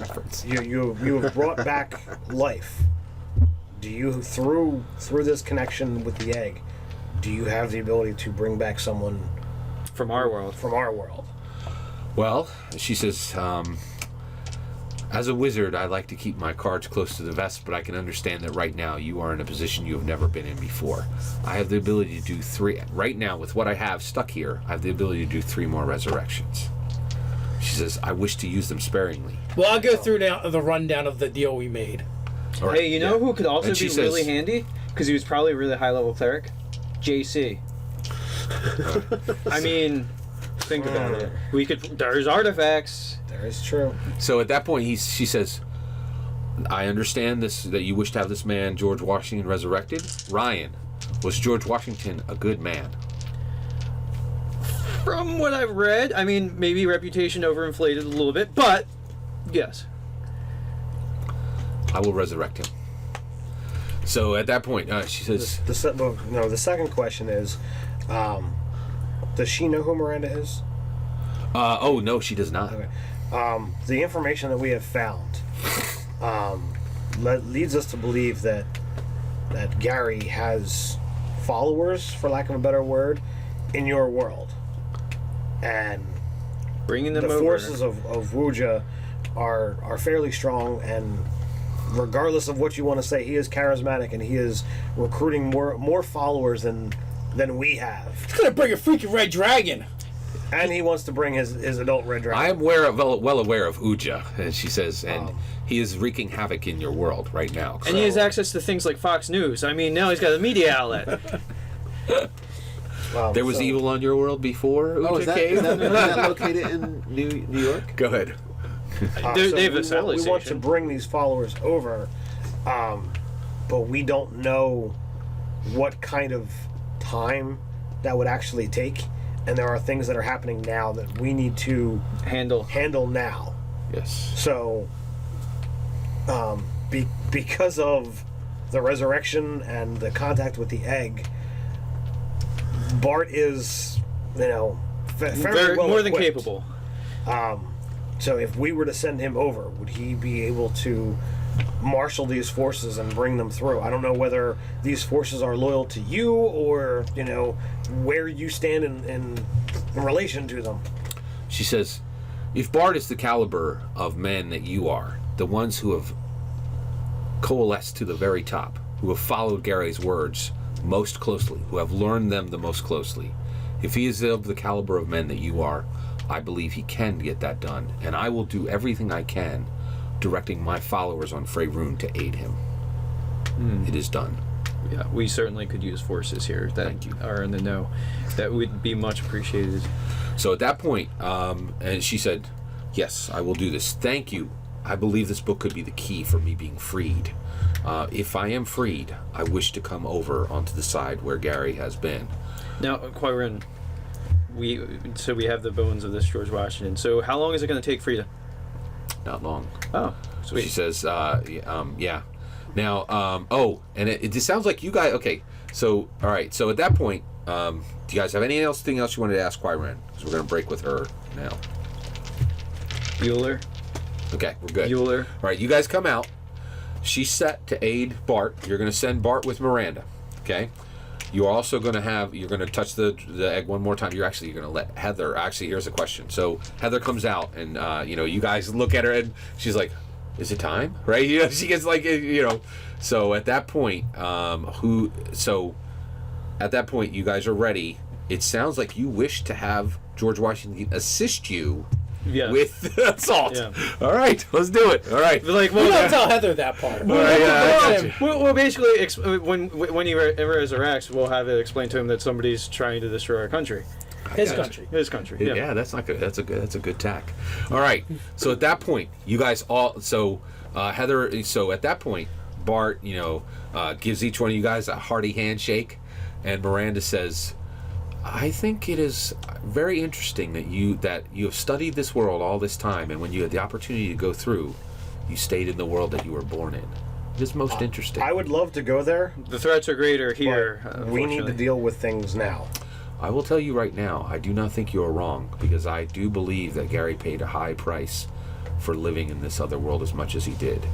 you have brought back life. Do you through this connection with the egg? Do you have the ability to bring back someone From our world. from our world? Well, she says, as a wizard, I like to keep my cards close to the vest, but I can understand that right now you are in a position you have never been in before. I have the ability to do 3. Right now, with what I have stuck here, I have the ability to do 3 more resurrections. She says, I wish to use them sparingly. Well, I'll go through now the rundown of the deal we made. All right, Hey, you know yeah. who could also And be she really says- handy? Because he was probably a really high level cleric. JC. I mean, think about it. We could. There's artifacts. That is true. So at that point, she says, I understand this that you wish to have this man, George Washington, resurrected. Ryan, was George Washington a good man? From what I've read, I mean, maybe reputation overinflated a little bit, but yes. I will resurrect him. So at that point, she says, The second question is, does she know who Miranda is? oh no, she does not. Okay. The information that we have found leads us to believe that Gary has followers, for lack of a better word, in your world, and Bringing them the over. forces of Wuja are fairly strong, and regardless of what you want to say, he is charismatic and he is recruiting more followers than we have, It's gonna bring a freaking red dragon. and he wants to bring his adult red dragon. I am well aware of Uja, as she says, and he is wreaking havoc in your world right now. And he has access to things like Fox News. I mean, now he's got a media outlet. There was So- evil on your world before Uja Oh, is came? that located in New York? Go ahead. They have a we satellite want to station. bring these followers over, but we don't know what kind of time that would actually take, and there are things that are happening now that we need to handle now. Yes. So, because of the resurrection and the contact with the egg, Bart is, fairly Very, well more than equipped. capable. So if we were to send him over, would he be able to marshal these forces and bring them through? I don't know whether these forces are loyal to you or, where you stand in relation to them. She says, if Bard is the caliber of men that you are, the ones who have coalesced to the very top, who have followed Gary's words most closely, who have learned them the most closely, if he is of the caliber of men that you are, I believe he can get that done, and I will do everything I can directing my followers on Faerun to aid him. It is done. Yeah, we certainly could use forces here that Thank you. are in the know. That would be much appreciated. So at that point, and she said, yes, I will do this. Thank you. I believe this book could be the key for me being freed. If I am freed, I wish to come over onto the side where Gary has been. Now, Quirin, we have the bones of this George Washington. So how long is it going to take for you to... Not long. Oh, So sweet. she says, yeah. Now, and it just sounds like you guys, okay, so, all right, so at that point, do you guys have anything else you wanted to ask Quirin? Because we're going to break with her now. Bueller. Okay, we're good. Bueller. All right, you guys come out. She's set to aid Bart. You're going to send Bart with Miranda, okay? You're also going to you're going to touch the egg one more time. You're going to let Heather, actually, here's a question. So Heather comes out and, you guys look at her and she's like, is it time? Right? She gets like, so at that point, at that point, you guys are ready. It sounds like you wish to have George Washington assist you with assault. Yeah. All right, let's do it. All right. Like, We don't tell Heather that part. Well, basically, when he resurrects, we'll have it explained to him that somebody's trying to destroy our country. His country. His country. Yeah. Yeah, that's not good. That's a good tack. All right. So at that point, you guys all. So Heather. So at that point, Bart, gives each one of you guys a hearty handshake, and Miranda says, I think it is very interesting that you have studied this world all this time, and when you had the opportunity to go through, you stayed in the world that you were born in. It is most interesting. I would love to go there. The threats are greater here. We need to deal with things now. I will tell you right now, I do not think you are wrong, because I do believe that Gary paid a high price for living in this other world as much as he did.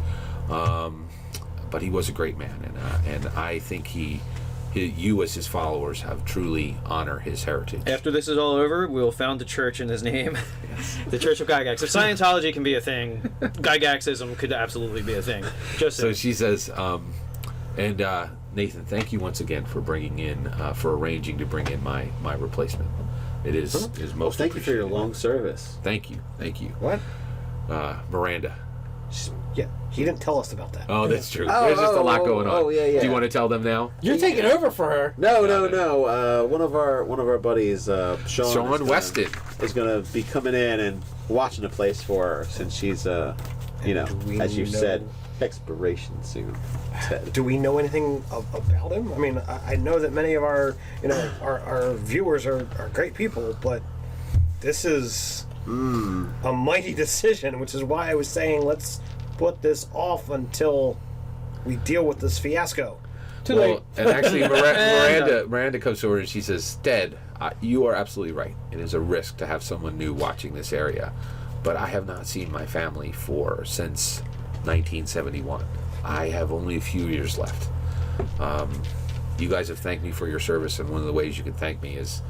But he was a great man, and I think you as his followers have truly honored his heritage. After this is all over, we'll found a church in his name. Yes. The Church of Gygax. If Scientology can be a thing, Gygaxism could absolutely be a thing. So she says, Nathan, thank you once again for for arranging to bring in my replacement. It is most Thank you for your appreciated. long service. Thank you. What? Miranda. Yeah, he didn't tell us about that. Oh, that's true. There's just a lot going on. Oh, yeah. Do you want to tell them now? You're taking over for her. No. One of our buddies, Sean Weston, is going to be coming in and watching the place for her, since she's, as you said, expiration soon. Do we know anything about him? I mean, I know that many of our viewers are great people, but this is a mighty decision, which is why I was saying let's put this off until we deal with this fiasco. Too late. And actually, Miranda comes over and she says, Stead, you are absolutely right. It is a risk to have someone new watching this area, but I have not seen my family since 1971. I have only a few years left. You guys have thanked me for your service, and one of the ways you can thank me is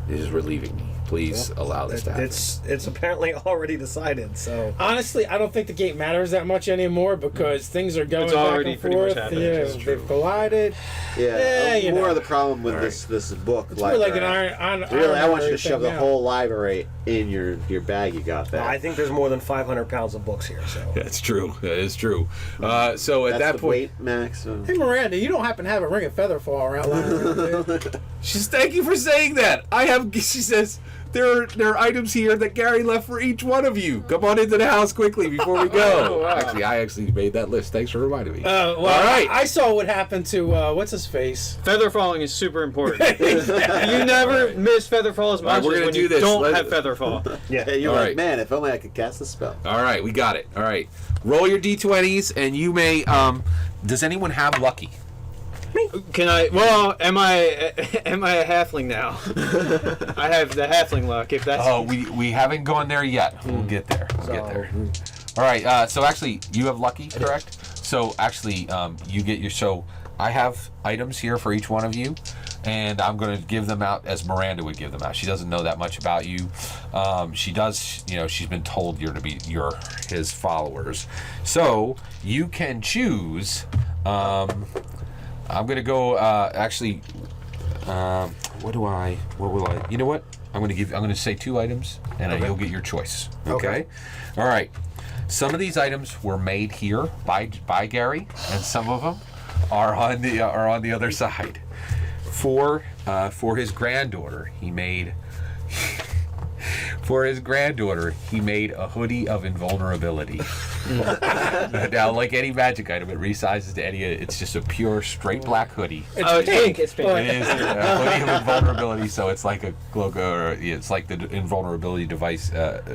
relieving me. Please allow this to happen. It's apparently already decided. So Honestly, I don't think the gate matters that much anymore, because things are going It's already back and pretty much forth. happening. Yeah, It's true. they've collided. Yeah, more know. of the problem with this book. It's really like an Really, I want you to honorary shove thing the now. whole library in your bag you got there. I think there's more than 500 pounds of books here. So That's true. That is true. So at That's that the point, weight max. Hey Miranda, you don't happen to have a ring of feather fall around lying around, do you? she's thank you for saying that. She says, there are items here that Gary left for each one of you. Come on into the house quickly before we go. Oh, wow. Actually, I made that list. Thanks for reminding me. Well, All right. I saw what happened to what's his face. Feather falling is super important. You never miss feather fall as much we're as gonna when do you this. don't have feather fall. yeah, You're All like, right. man, if only I could cast a spell. All right, we got it. All right. Roll your d20s, and you may. Does anyone have lucky? Can I? Well, am I a halfling now? I have the halfling luck. If that's Oh, we haven't gone there yet. We'll get there. We'll get there. All right. So actually, you have lucky, correct? So actually, you get your. So I have items here for each one of you, and I'm going to give them out as Miranda would give them out. She doesn't know that much about you. She does. She's been told you're to be his followers. So you can choose. I'm gonna go. Actually, what will I? You know what? I'm gonna say 2 items, and you'll get your choice. Okay. All right. Some of these items were made here by Gary, and some of them are on the other side. For his granddaughter, he made a hoodie of invulnerability. Now, like any magic item, it resizes to any. It's just a pure straight black hoodie. It's pink. It's pink. It is a hoodie of invulnerability, so it's like a cloak, or it's like the invulnerability device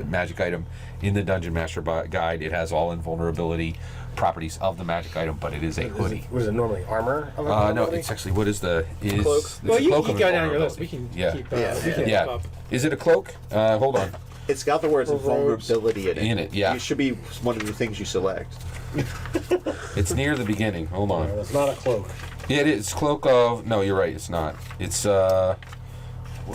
magic item in the Dungeon Master Guide. It has all invulnerability properties of the magic item, but it is a hoodie. Was it normally armor? Of No, it's actually what is the Cloak? Well, you cloak can of go down your list. invulnerability. We can keep. We can Yeah. up. Is it a cloak? Hold on. It's got the words invulnerability In it, yeah. It should be one of the things you select. It's near the beginning. Hold No, on. it's not a cloak. Yeah, it is cloak of. No, you're right. It's not. It's what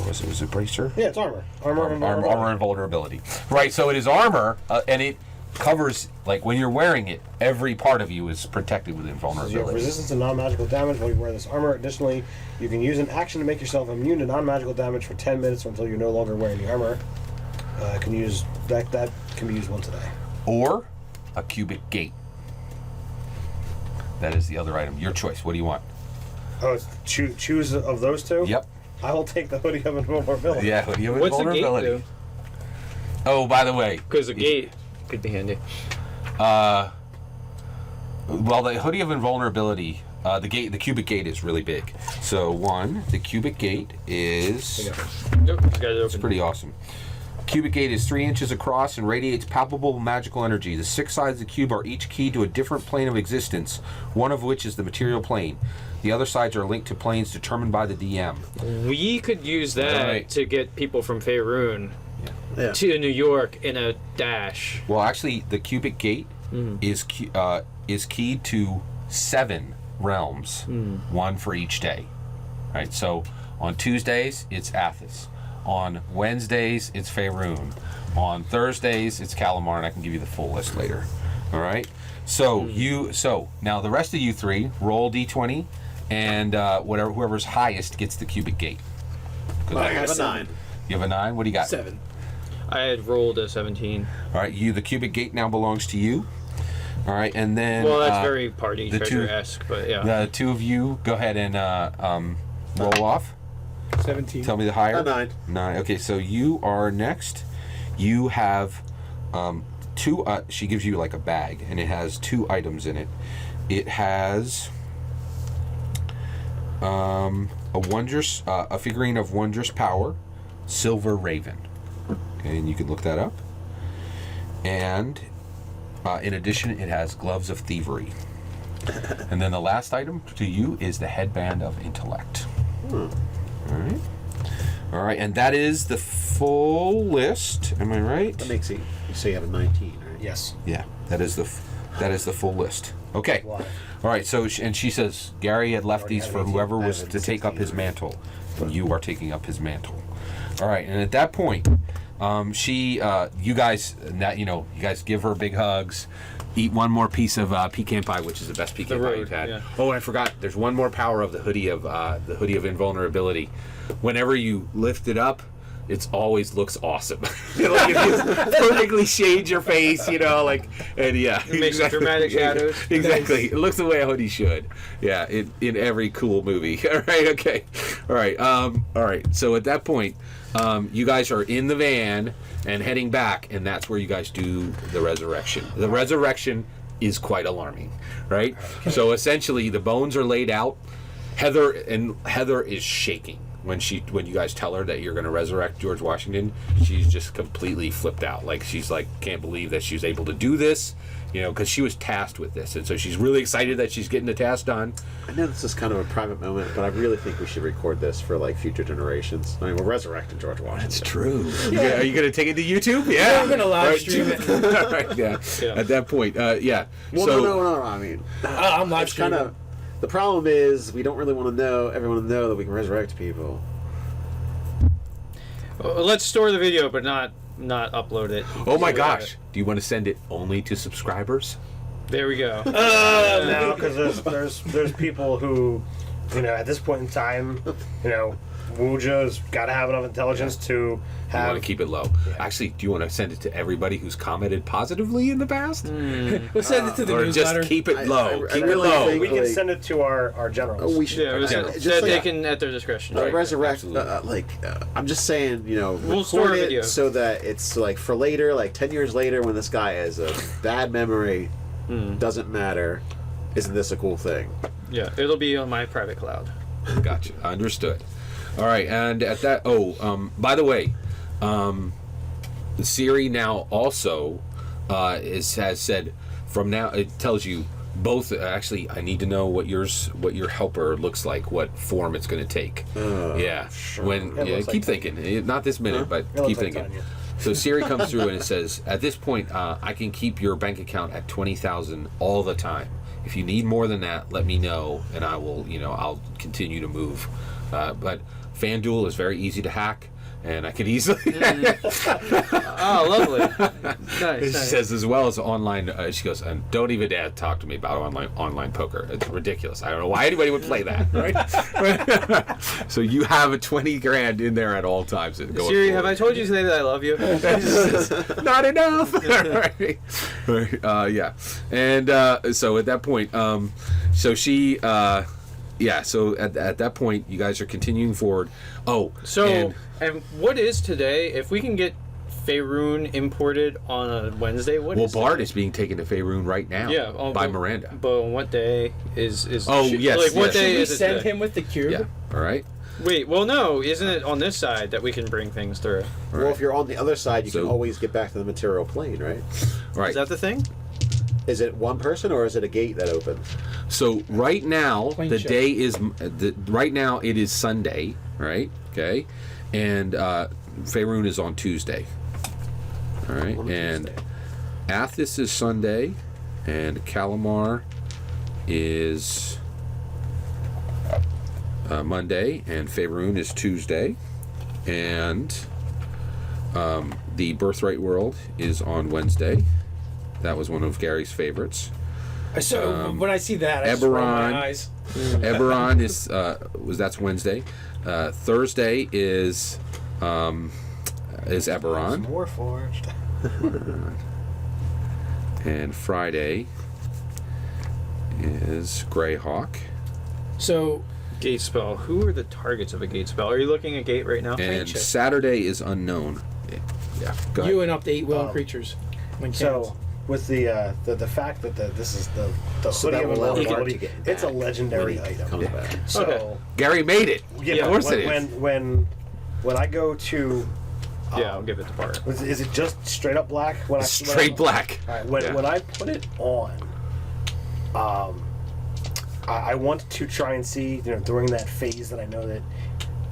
was it? Was it bracer? Yeah, it's armor. Armor Armor and vulnerability. Right. So it is armor, and it covers, like, when you're wearing it, every part of you is protected with You have invulnerability. resistance to non-magical damage while you wear this armor. Additionally, you can use an action to make yourself immune to non-magical damage for 10 minutes until you're no longer wearing the armor. Can use that can be used once a day. Or a cubic gate. That is the other item. Your choice. What do you want? Oh, it's choose of those two? Yep. I will take the hoodie of invulnerability. Yeah, hoodie of What's the gate invulnerability. do? Oh, by the way, Because the gate could be handy. well, the hoodie of invulnerability, the cubic gate is really big. So the cubic gate is Nope, you got it it's open. pretty awesome. Cubic gate is 3 inches across and radiates palpable magical energy. The 6 sides of the cube are each keyed to a different plane of existence, one of which is the material plane. The other sides are linked to planes determined by the DM. We could use that Right. to get people from Faerun Yeah. to New York in a dash. Well, actually, the cubic gate is keyed to 7 realms, one for each day. Right. So on Tuesdays it's Athos. On Wednesdays it's Faerun. On Thursdays it's Calamar, and I can give you the full list later. All right. So now the rest of you three roll d20, and whoever's highest gets the cubic gate. Well, I have a 9. You have a 9. What do you got? 7. I had rolled a 17. All right. The cubic gate now belongs to you. All right, and then Well, that's very party the two- treasure-esque, but yeah. the two of you go ahead and roll off. 17. Tell me the higher. A 9. 9. Okay, so you are next. You have 2. She gives you like a bag, and it has 2 items in it. It has a figurine of wondrous power, Silver Raven. Okay, and you can look that up. And in addition, it has gloves of thievery. And then the last item to you is the headband of intellect. All right, and that is the full list. Am I right? That makes it. You say you have a 19, right? Yes. Yeah, that is the full list. Okay. Why? All right. So she says Gary had left these for whoever was to take up his mantle. And you are taking up his mantle. All right, and at that point, you guys give her big hugs. Eat one more piece of pecan pie, which is the best pecan pie you've had. yeah. Oh, and I forgot. There's one more power of the hoodie of invulnerability. Whenever you lift it up, it always looks awesome. Like it just perfectly shades your face, and yeah. It makes some dramatic shadows. Exactly. It looks the way a hoodie should. Yeah, in every cool movie. All right. Okay. All right. All right. So at that point, you guys are in the van and heading back, and that's where you guys do the resurrection. The resurrection is quite alarming, right? So essentially, the bones are laid out. Heather is shaking when you guys tell her that you're going to resurrect George Washington. She's just completely flipped out. Like, she's like, can't believe that she's able to do this, because she was tasked with this, and so she's really excited that she's getting the task done. I know this is kind of a private moment, but I really think we should record this for future generations. I mean, we're resurrecting George Washington. True. Are you going to take it to YouTube? Yeah. I'm gonna live Right. stream it. All right. Yeah. Yeah. At that point, yeah. Well, so, no. I mean, I'm live it's kind streaming. of the problem is we don't really want everyone to know that we can resurrect people. Let's store the video, but not upload it. Oh my So we have gosh! Do you want to send it only to subscribers? it. There we go. No, because there's people who, at this point in time, Wuja's got to have enough intelligence to You have. want to keep it low. Actually, do you want to send it to everybody who's commented positively in the past? We'll send it to the Or newsletter. just keep it low? I keep it really low. think- We can like- send it to our generals. Oh, we should. Yeah, it was, Yeah. Just they like- can at their discretion. resurrect. Absolutely. I'm just saying, We'll store record a it video. so that it's like for later, like 10 years later, when this guy has a bad memory, doesn't matter. Isn't this a cool thing? Yeah, it'll be on my private cloud. Gotcha. Understood. All right, and at that. By the way, Siri now also has said from now it tells you both. Actually, I need to know what your helper looks like, what form it's going to take. Yeah. When It looks keep like thinking. Not this minute, but It looks keep like thinking. Tanya. So Siri comes through and it says, at this point, I can keep your bank account at 20,000 all the time. If you need more than that, let me know, and I will. I'll continue to move. But FanDuel is very easy to hack, and I could easily. Oh, lovely. Nice. She nice. says as well as online. She goes, and don't even dare talk to me about online poker. It's ridiculous. I don't know why anybody would play that. Right? So you have a 20 grand in there at all times. Going Siri, have I forward. told you today that I love you? Not enough. Right. Yeah. And so at that point, so she. Yeah, so at that point, you guys are continuing forward. Oh, So, and what is today? If we can get Faerun imported on a Wednesday, what well, is Bard today? is being taken to Faerun right now. Yeah, by Miranda. But on what day is? Oh, yes, Like what yes. day Should we is it send today? him with the cube? Yeah. All right. Wait, well, no, isn't it on this side that we can bring things through? Well, if you're on the other side, you So- can always get back to the material plane, right? Right. Is that the thing? Is it one person or is it a gate that opens? So right now Plane the check. day is right now it is Sunday, right? Okay, and Faerun is on Tuesday. All right, On and Tuesday. Athos is Sunday, and Calamar is Monday, and Faerun is Tuesday, and the Birthright World is on Wednesday. That was one of Gary's favorites. So when I see that, I just roll Eberron. my eyes. Eberron is that's Wednesday. Thursday is Eberron, More forged. and Friday is Greyhawk, So Gate spell. Who are the targets of a gate spell? Are you looking at gate right now? and check. Saturday is unknown. Yeah, go ahead. you and up to 8 willing creatures. When So with the fact that this is the So hoodie that of will allow Bart invulnerability, to get it's a back legendary when he item. comes back. So Okay. Gary made it. yeah, of course it is. when I go to Yeah, I'll give it to Bart. is it just straight up black? When Straight black. All right, when, Yeah. when I put it on, I want to try and see, during that phase that I know that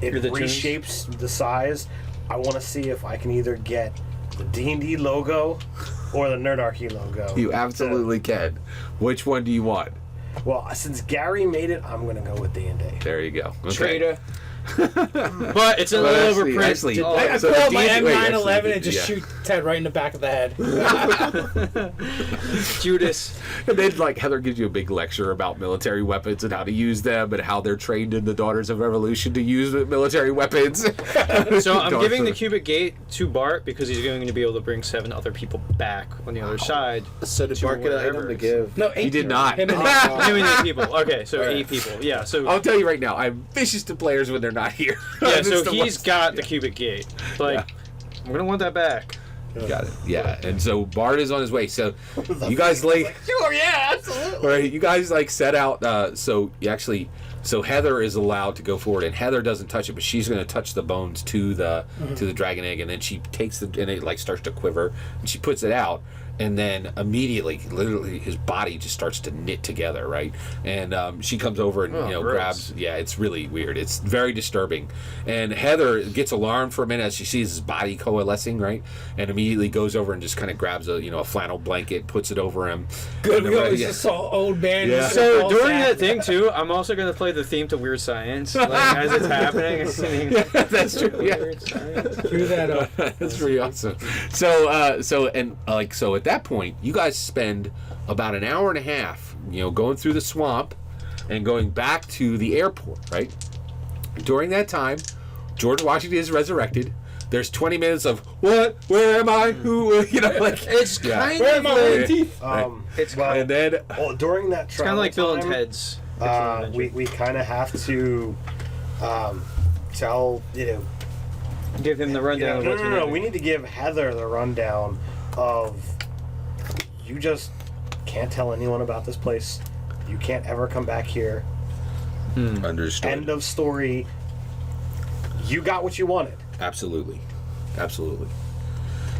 it You're the tunes? reshapes the size. I want to see if I can either get the D&D logo or the Nerdarchy logo. You absolutely can. Which one do you want? Well, since Gary made it, I'm gonna go with D&D. There you go. Okay. Traitor. But it's an Well, all over actually- print. actually- Oh, I So pull out the my wait, M911 actually, and just yeah. shoot Ted right in the back of the head. Judas. And then, like, Heather gives you a big lecture about military weapons and how to use them and how they're trained in the Daughters of Revolution to use military weapons. So I'm Going giving the through. cubic gate to Bart because he's going to be able to bring 7 other people back on the other side. So did To Bart get an wherever item to it's- give? No, He 8 did not. Him and Him and 8 people. Okay, so 8 people. Yeah, so I'll tell you right now, I'm vicious to players when they're not here. yeah, That's so the he's worst. got the cubic gate. Like, I'm gonna want that back. Got it. Yeah, and so Bart is on his way. So you guys Sure, yeah, absolutely. right, you guys set out. So you actually, so Heather is allowed to go forward, and Heather doesn't touch it, but she's going to touch the bones to the dragon egg, and then she takes and it like starts to quiver, and she puts it out. And then immediately, literally, his body just starts to knit together, right? And she comes over and gross. grabs. Yeah, it's really weird. It's very disturbing. And Heather gets alarmed for a minute as she sees his body coalescing, right? And immediately goes over and just kind of grabs a flanel blanket, puts it over him. Good, And we always yeah. just saw old man. Yeah. just So all during sad. that thing too, I'm also gonna play the theme to Weird Science, like as it's happening. I'm singing That's true. Yeah. Weird Science. Cue that up. That's pretty awesome. So at that point, you guys spend about an hour and a half, going through the swamp and going back to the airport, right? During that time, George Washington is resurrected. There's 20 minutes of what? Where am I? Who? You know, like It's kind Where of am I? like, Teeth? it's well, and then during that kind travel of like Bill and time, Ted's. we kind of have to tell, Give him the rundown. of what's been no. happening. We need to give Heather the rundown of you just can't tell anyone about this place. You can't ever come back here. understood. End of story. You got what you wanted. Absolutely.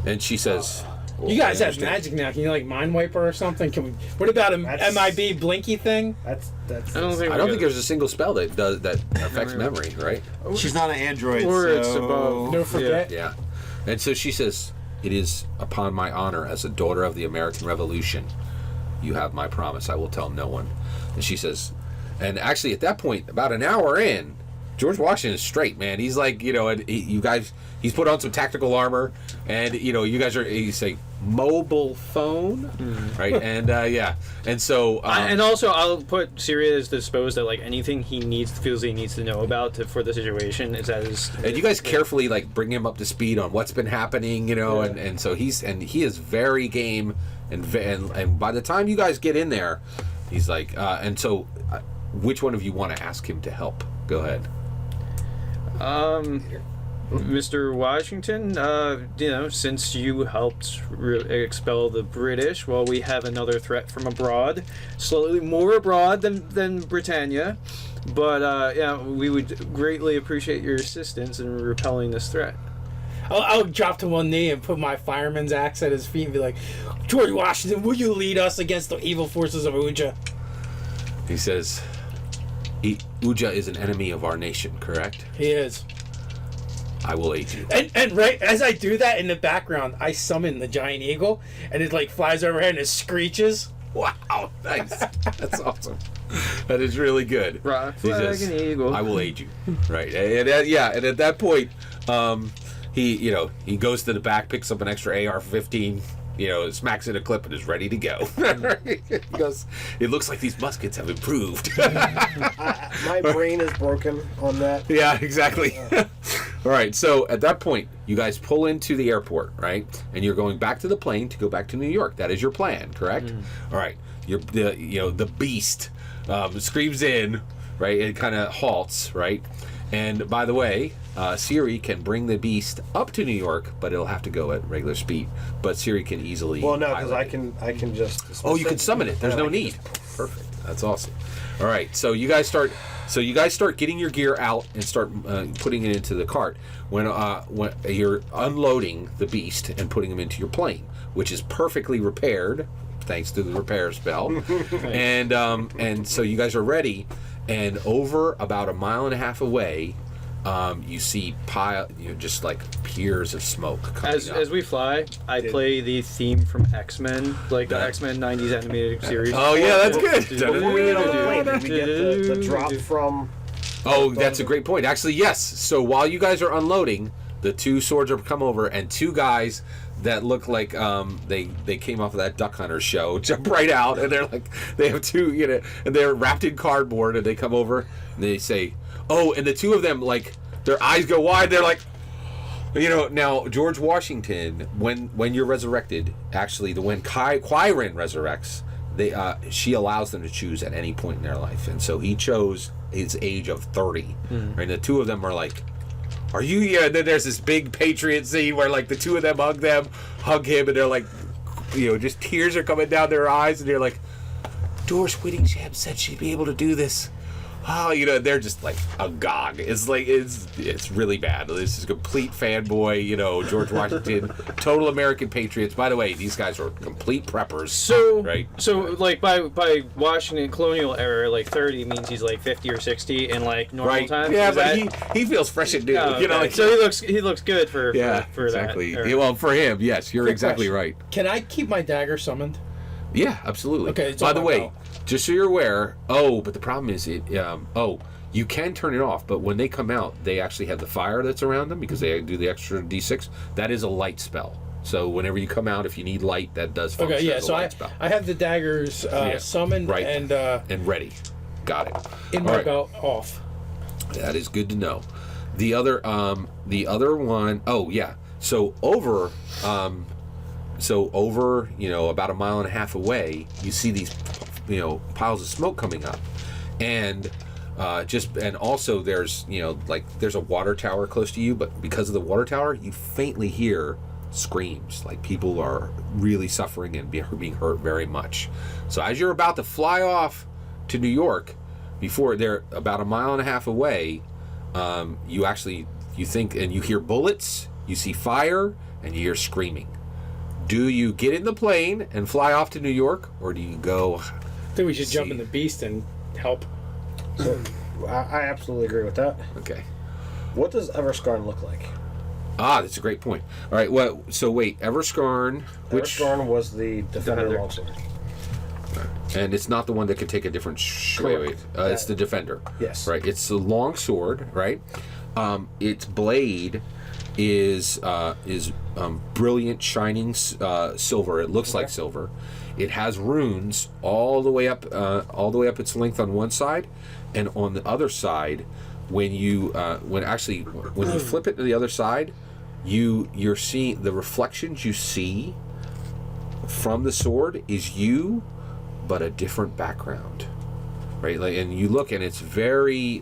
And she says, You guys I have understand. magic now. Can you like mind wiper or something? Can we? What about a That's- MIB blinky thing? That's. I don't think. I don't think there's a single spell that affects memory, right? She's not an android, Or it's so... above. No forget. Yeah. And so she says, it is upon my honor as a daughter of the American Revolution. You have my promise. I will tell no one. And she says, and actually at that point, about an hour in, George Washington is straight, man. He's like, you guys, he's put on some tactical armor, and, you guys are, he's like, mobile phone, right? And, yeah. And so... and also, I'll put Syria as disposed that like anything he feels he needs to know about for the situation is at his. and you guys carefully like bring him up to speed on what's been happening, and so he is very game, and by the time you guys get in there, he's like, and so, which one of you want to ask him to help? Go ahead. Mr. Washington, since you helped expel the British, well, we have another threat from abroad, slightly more abroad than Britannia, but we would greatly appreciate your assistance in repelling this threat. I'll drop to one knee and put my fireman's axe at his feet and be like, George Washington, will you lead us against the evil forces of Uja? He says, Uja is an enemy of our nation, correct? He is. I will aid you. And right as I do that in the background, I summon the giant eagle, and it like flies overhead and it screeches. Wow, nice. That's awesome. That is really good. Rock, He flag, says, and eagle. I will aid you. Right. And at that point, he goes to the back, picks up an extra AR-15, smacks in a clip and is ready to go. He goes, it looks like these muskets have improved. My brain is broken on that. Yeah, exactly. All right, so at that point, you guys pull into the airport, right? And you're going back to the plane to go back to New York. That is your plan, correct? All right. The beast screams in, right? It kind of halts, right? And by the way, Siri can bring the beast up to New York, but it'll have to go at regular speed. But Siri can easily. Well, no, because pilot it. I can just. dismiss Oh, you can summon it. There's no need. Perfect. That's awesome. All right. So you guys start getting your gear out and start putting it into the cart when you're unloading the beast and putting him into your plane, which is perfectly repaired thanks to the repair spell. And so you guys are ready, and over about 1.5 miles away, you see just like piers of smoke coming up. As we fly, I play the theme from X-Men, like the X-Men 90s animated series. Oh yeah, that's good. Before we get on the plane, did we get the drop from? Oh, that's a great point. Actually, yes. So while you guys are unloading, the two swords are come over, and two guys that look like they came off of that Duck Hunter show jump right out, and they're like, they have two, and they're wrapped in cardboard, and they come over and they say, oh, and the two of them, like, their eyes go wide. They're like, now George Washington, when you're resurrected, actually, when Quirin resurrects, she allows them to choose at any point in their life, and so he chose his age of 30, right? And the two of them are like, are you? Yeah. And then there's this big Patriot scene where like the two of them hug him, and they're like, just tears are coming down their eyes, and they're like, Doris Whittingham said she'd be able to do this. Oh, they're just like agog. It's like it's really bad. This is a complete fanboy. George Washington, total American patriots. By the way, these guys are complete preppers. So right. So like by Washington colonial era, like 30 means he's like 50 or 60 in like normal times. Yeah, Is but that- he feels fresh and new. Oh, okay. So he looks good for exactly. that. Yeah, well, for him, yes, you're Quick exactly question. right. Can I keep my dagger summoned? Yeah, absolutely. Okay, it's by on the my way, belt. just so you're aware. Oh, but the problem is you can turn it off, but when they come out, they actually have the fire that's around them because they do the extra D6. That is a light spell. So whenever you come out, if you need light, that does function Okay, yeah. as a So light spell. I have the daggers summoned right. and ready. Got it. in All my right. belt off. That is good to know. The other one, oh yeah. So over, about a mile and a half away, you see these, piles of smoke coming up, and also there's, there's a water tower close to you, but because of the water tower, you faintly hear screams, like people are really suffering and being hurt very much. So as you're about to fly off to New York, before they're about a mile and a half away, you think, and you hear bullets, you see fire, and you hear screaming. Do you get in the plane and fly off to New York, or do you go? I think we should jump in the Beast and help. So, I absolutely agree with that. Okay. What does Everskarn look like? That's a great point. All right, Everskarn, Everskarn was the Defender longsword. And it's not the one that can take a different it's the Defender. Yes. Right. It's the long sword, right? Its blade is brilliant, shining silver. It looks like silver. It has runes all the way up its length on one side, and on the other side, when you flip it to the other side, you're seeing the reflections you see from the sword is you, but a different background, right? And you look, and it's very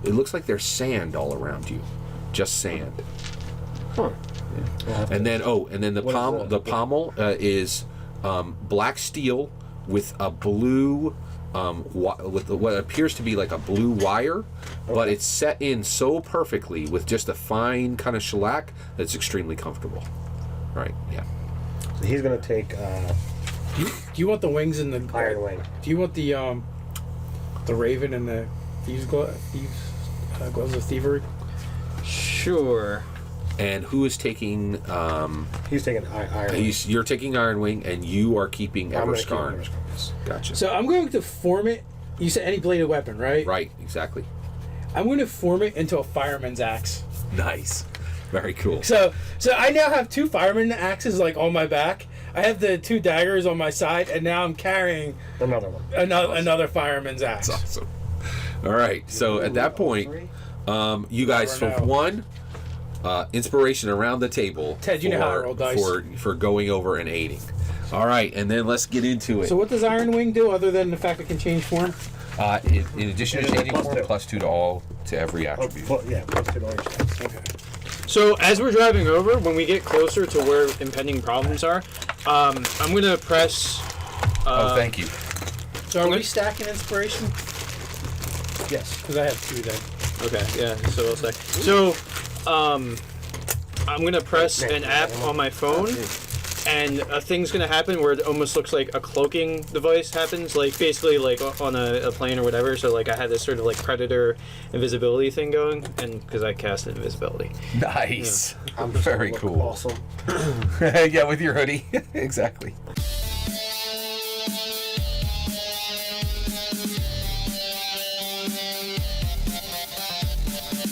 it looks like there's sand all around you, just sand. Huh. Yeah. And then the pommel is black steel with a blue with what appears to be like a blue wire, but it's set in so perfectly with just a fine kind of shellac that's extremely comfortable. Right? Yeah. So he's gonna take. Do you want the wings and the Iron Wing? Do you want the Raven and the Thieves Gloves of Thievery? Sure. And who is taking? He's taking Iron Wing. You're taking Iron Wing, and you are keeping Everskarn. Gotcha. So I'm going to form it. You said any bladed weapon, right? Right. Exactly. I'm going to form it into a fireman's axe. Nice. Very cool. So I now have 2 fireman axes on my back. I have the 2 daggers on my side, and now I'm carrying another one. Another fireman's axe. That's awesome. All right. So at that point, you guys for one. Inspiration around the table. Ted, you know how to roll dice. For going over and aiding. All right, and then let's get into it. So what does Iron Wing do other than the fact it can change form? In addition to changing form, +2 to every attribute. +2 to all your stats. Okay. So as we're driving over, when we get closer to where impending problems are, I'm going to press... thank you. So are we stacking inspiration? Yes. Because I have 2 then. Okay, yeah, so I'll stack. So... I'm gonna press an app on my phone, and a thing's gonna happen where it almost looks like a cloaking device happens, basically on a plane or whatever. So I had this sort of predator invisibility thing going, and because I cast invisibility. Nice. I'm very cool. Awesome. Yeah, with your hoodie. Exactly.